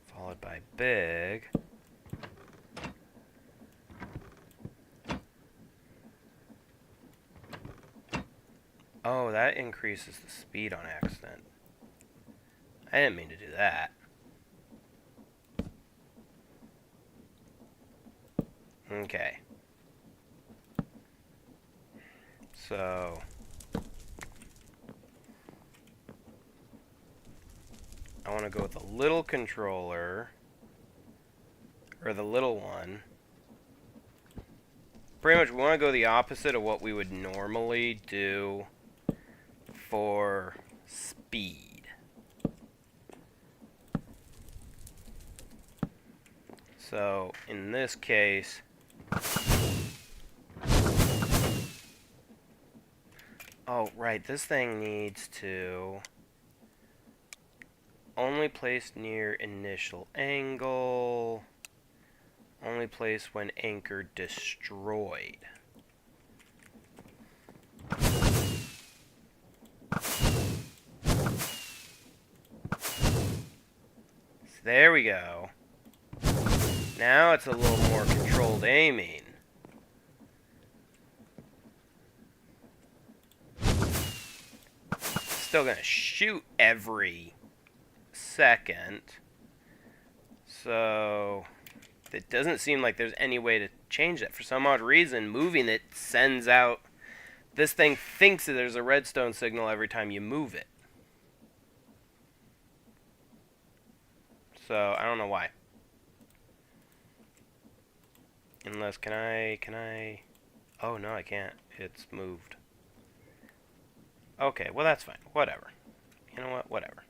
followed by big. Oh, that increases the speed on accident. I didn't mean to do that. Okay. So... I want to go with the little controller, or the little one. Pretty much we want to go the opposite of what we would normally do for speed. So, in this case, oh, right, this thing needs to only place near initial angle, only place when anchor destroyed. So there we go. Now it's a little more controlled aiming. Still gonna shoot every second. So it doesn't seem like there's any way to change that. For some odd reason, moving it sends out... This thing thinks that there's a redstone signal every time you move it. So I don't know why. Unless, can I... Oh, no, I can't. It's moved. Okay, well, that's fine. Whatever. You know what? Whatever.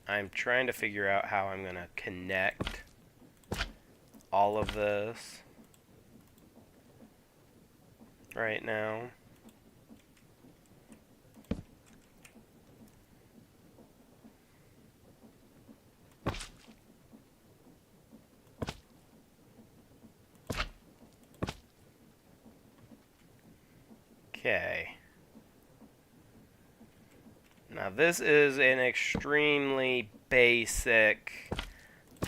I'm trying to figure out how I'm going to connect all of this right now. Okay. Now this is an extremely basic,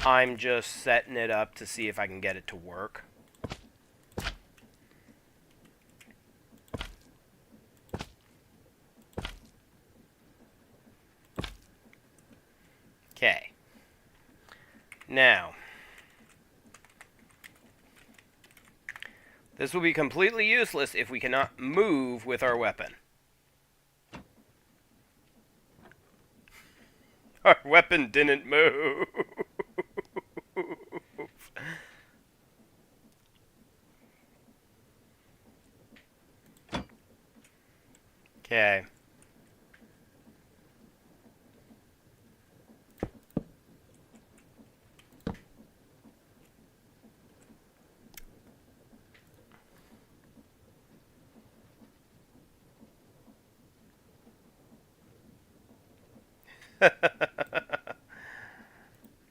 I'm just setting it up to see if I can get it to work. Okay. Now, this will be completely useless if we cannot move with our weapon. Our weapon didn't move. Okay.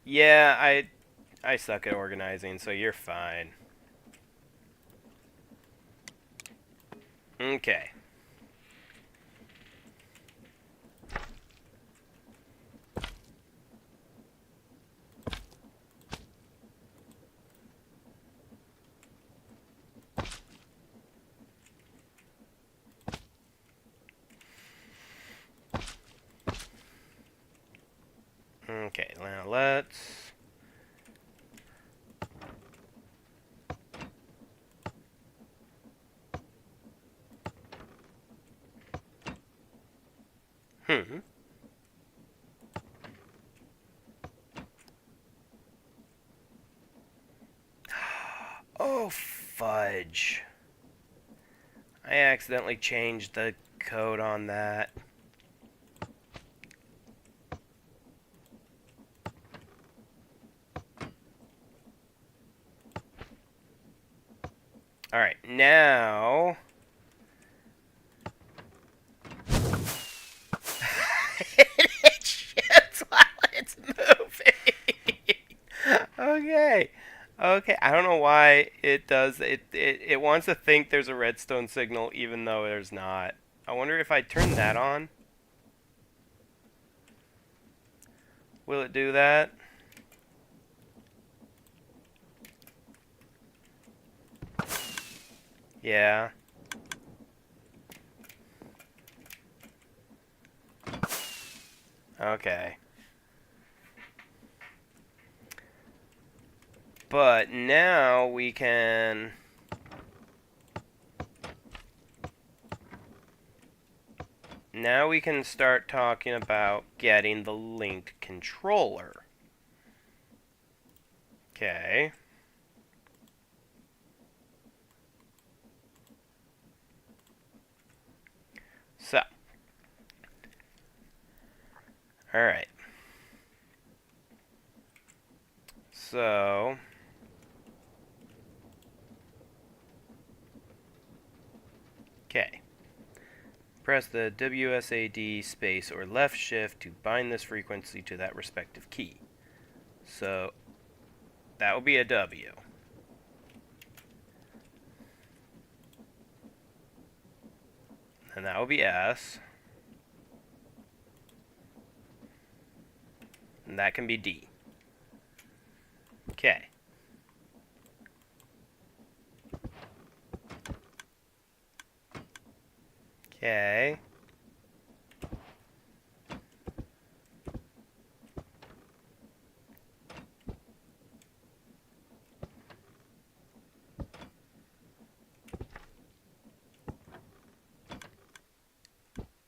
Yeah, I suck at organizing, so you're fine. Okay. Okay, now let's... Hmm. Oh, fudge. I accidentally changed the code on that. Alright, now... it shifts while it's moving. Okay. Okay, I don't know why it does. It wants to think there's a redstone signal even though there's not. I wonder if I turn that on. Will it do that? Yeah. Okay. But now we can... Now we can start talking about getting the linked controller. Okay. So. Alright. So... Okay. Press the WSAD space or left shift to bind this frequency to that respective key. So that will be a W. And that will be S. And that can be D. Okay. Okay.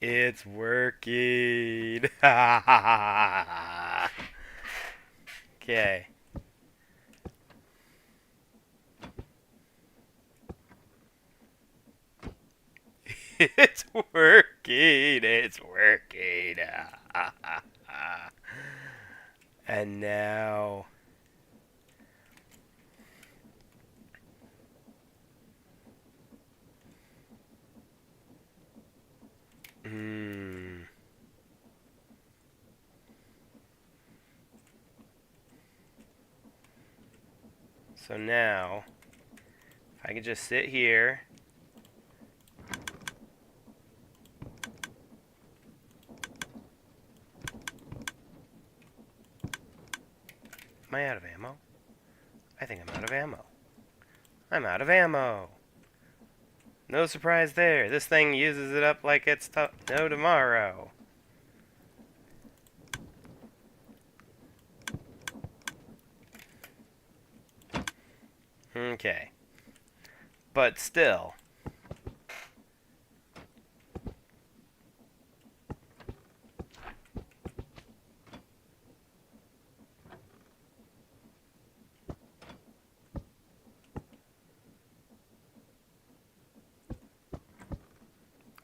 It's working. Okay. It's working. It's working. And now... So now, if I could just sit here... Am I out of ammo? I think I'm out of ammo. I'm out of ammo. No surprise there. This thing uses it up like it's no tomorrow. Okay. But still.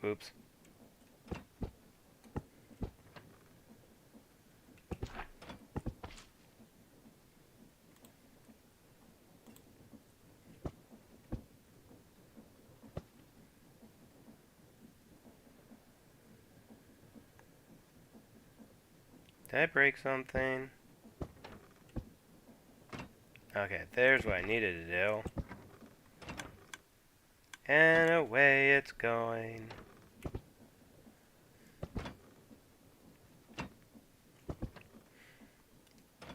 Oops. Did I break something? Okay, there's what I needed to do. And away it's going.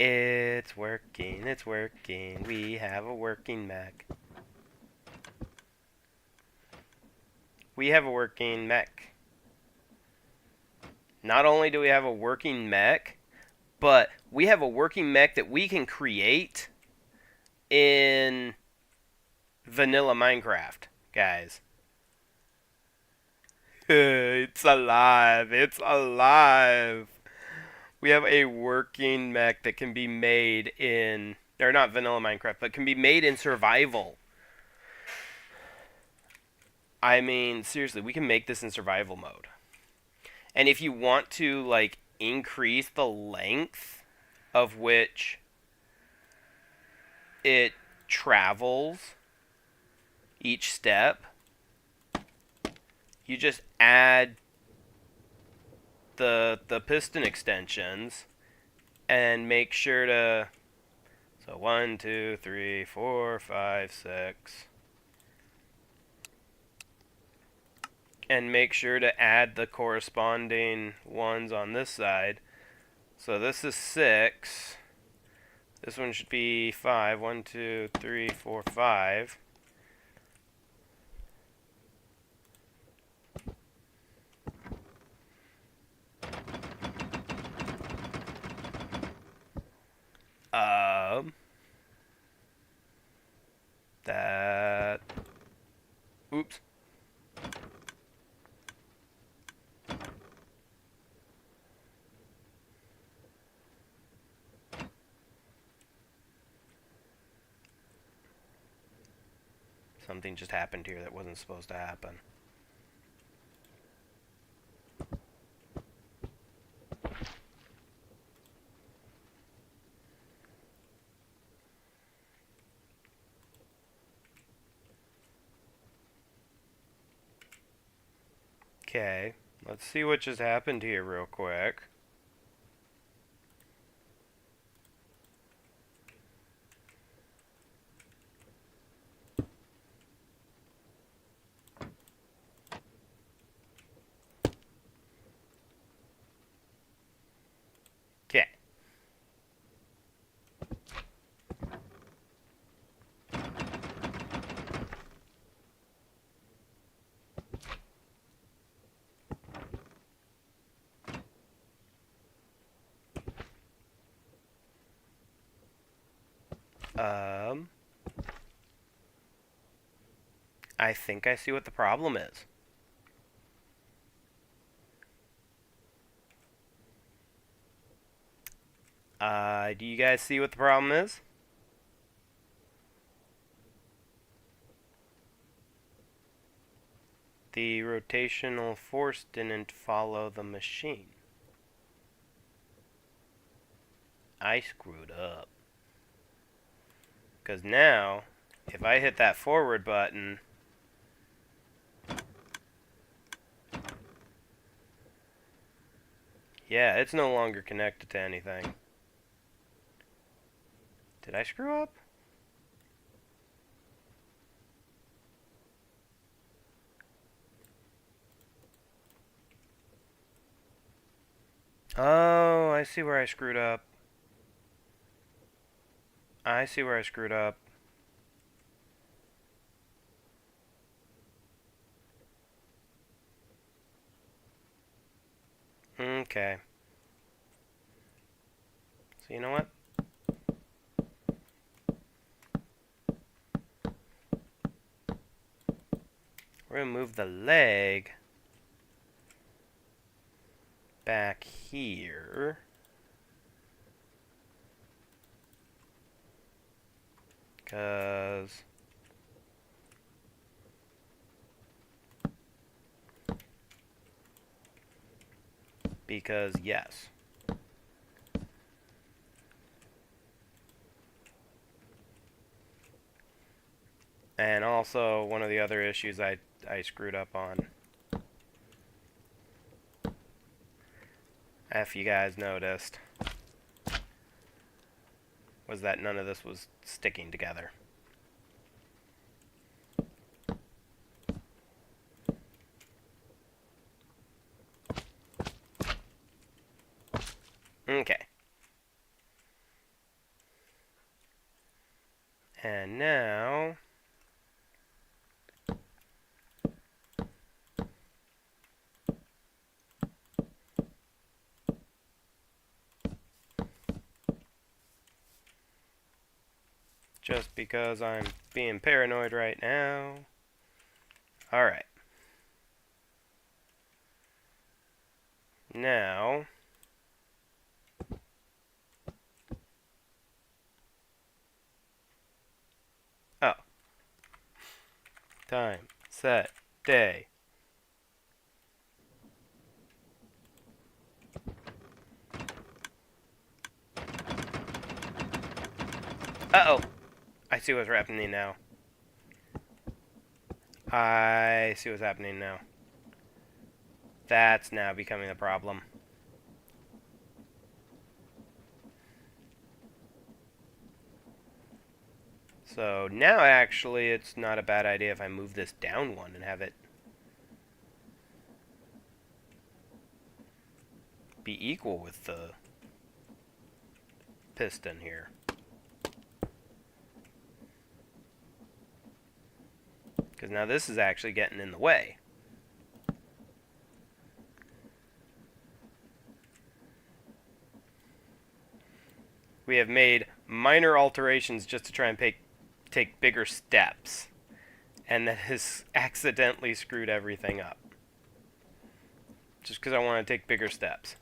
It's working, it's working. We have a working mech. We have a working mech. Not only do we have a working mech, but we have a working mech that we can create in vanilla Minecraft, guys. It's alive. It's alive. We have a working mech that can be made in, or not vanilla Minecraft, but can be made in survival. I mean, seriously, we can make this in survival mode. And if you want to, like, increase the length of which it travels each step, you just add the piston extensions and make sure to, so 1, 2, 3, 4, 5, 6, and make sure to add the corresponding ones on this side. So this is 6. This one should be 5. 1, 2, 3, 4, 5. That. Oops. Something just happened here that wasn't supposed to happen. Okay, let's see what just happened here real quick. Okay. I think I see what the problem is. Do you guys see what the problem is? The rotational force didn't follow the machine. I screwed up. Because now, if I hit that forward button, yeah, it's no longer connected to anything. Did I screw up? Oh, I see where I screwed up. I see where I screwed up. Okay. So you know what? We're going to move the leg back here. Because yes. And also, one of the other issues I screwed up on, if you guys noticed, was that none of this was sticking together. Okay. And now, just because I'm being paranoid right now. Alright. Now, oh. Time, set, day. Uh-oh. I see what's happening now. I see what's happening now. That's now becoming a problem. So now actually it's not a bad idea if I move this down one and have it be equal with the piston here. Because now this is actually getting in the way. We have made minor alterations just to try and take bigger steps. And that has accidentally screwed everything up. Just because I want to take bigger steps.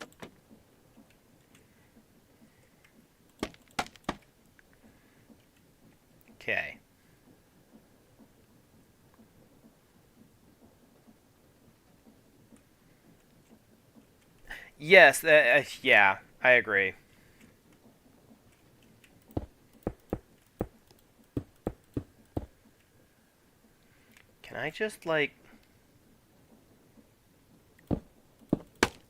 Okay. Yes, yeah, I agree. Can I just, like...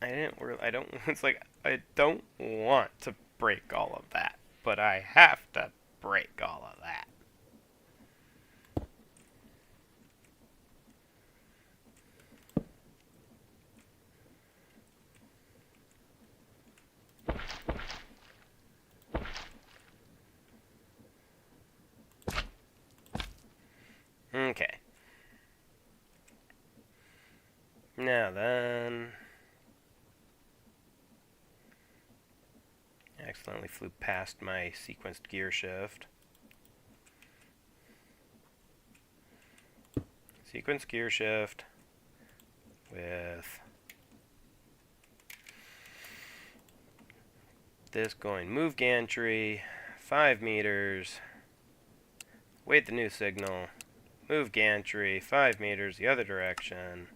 I don't, it's like, I don't want to break all of that. But I have to break all of that. Okay. Now then... I accidentally flew past my sequenced gear shift. Sequence gear shift with this going move gantry 5 meters, wait the new signal, move gantry 5 meters the other direction.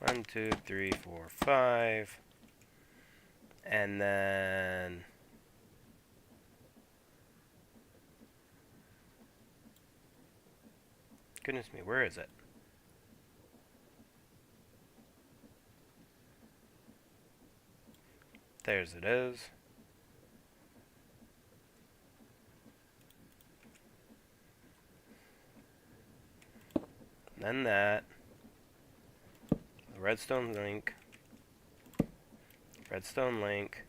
1, 2, 3, 4, 5, and then goodness me, where is it? There's it is. Then that. The redstone link. Redstone link.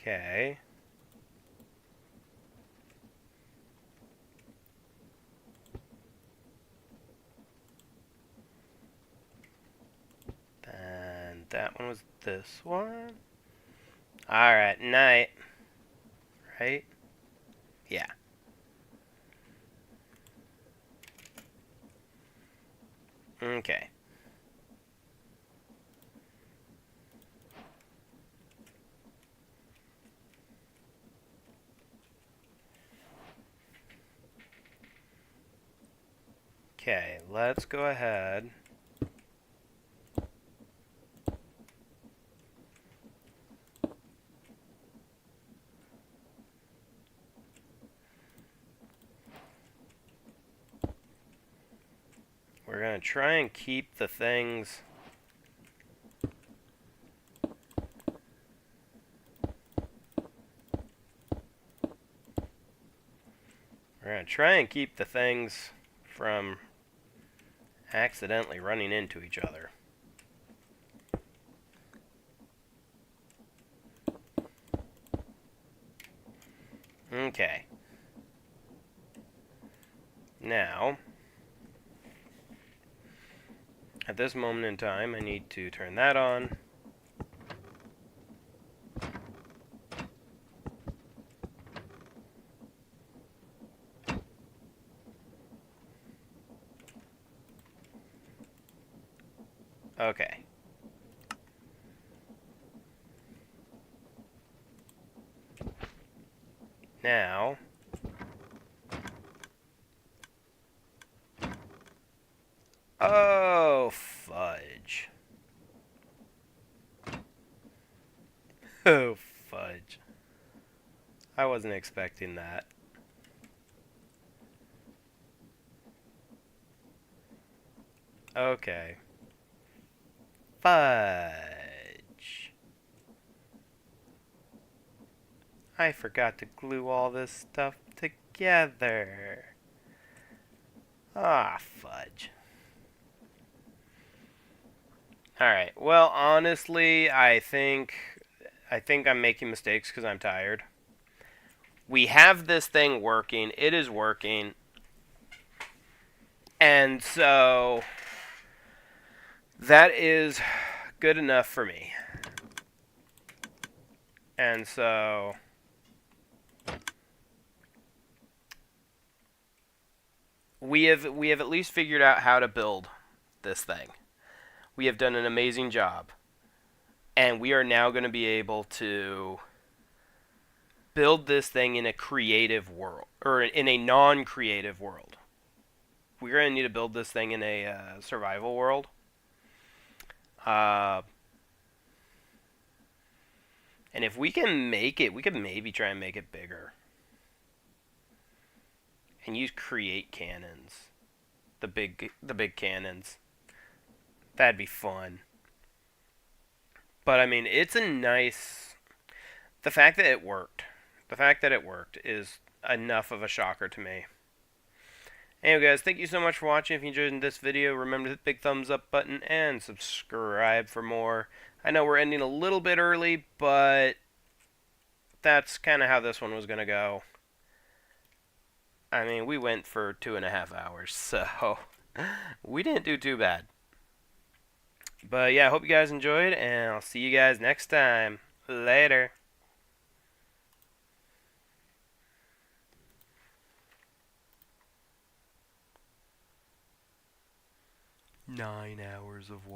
Okay. And that one was this one. Alright, night. Right? Yeah. Okay. Okay, let's go ahead. We're going to try and keep the things... We're going to try and keep the things from accidentally running into each other. Okay. Now, at this moment in time, I need to turn that on. Okay. Now, oh, fudge. Oh, fudge. I wasn't expecting that. Okay. Fudge. I forgot to glue all this stuff together. Ah, fudge. Alright, well, honestly, I think I'm making mistakes because I'm tired. We have this thing working. It is working. And so that is good enough for me. And so we have at least figured out how to build this thing. We have done an amazing job. And we are now going to be able to build this thing in a creative world, or in a non-creative world. We're going to need to build this thing in a survival world. And if we can make it, we could maybe try and make it bigger. And use create cannons. The big cannons. That'd be fun. But I mean, it's a nice... The fact that it worked. The fact that it worked is enough of a shocker to me. Anyway guys, thank you so much for watching. If you enjoyed this video, remember to hit the big thumbs up button and subscribe for more. I know we're ending a little bit early, but that's kind of how this one was going to go. I mean, we went for 2.5 hours, so we didn't do too bad. But yeah, I hope you guys enjoyed, and I'll see you guys next time. Later. 9 hours of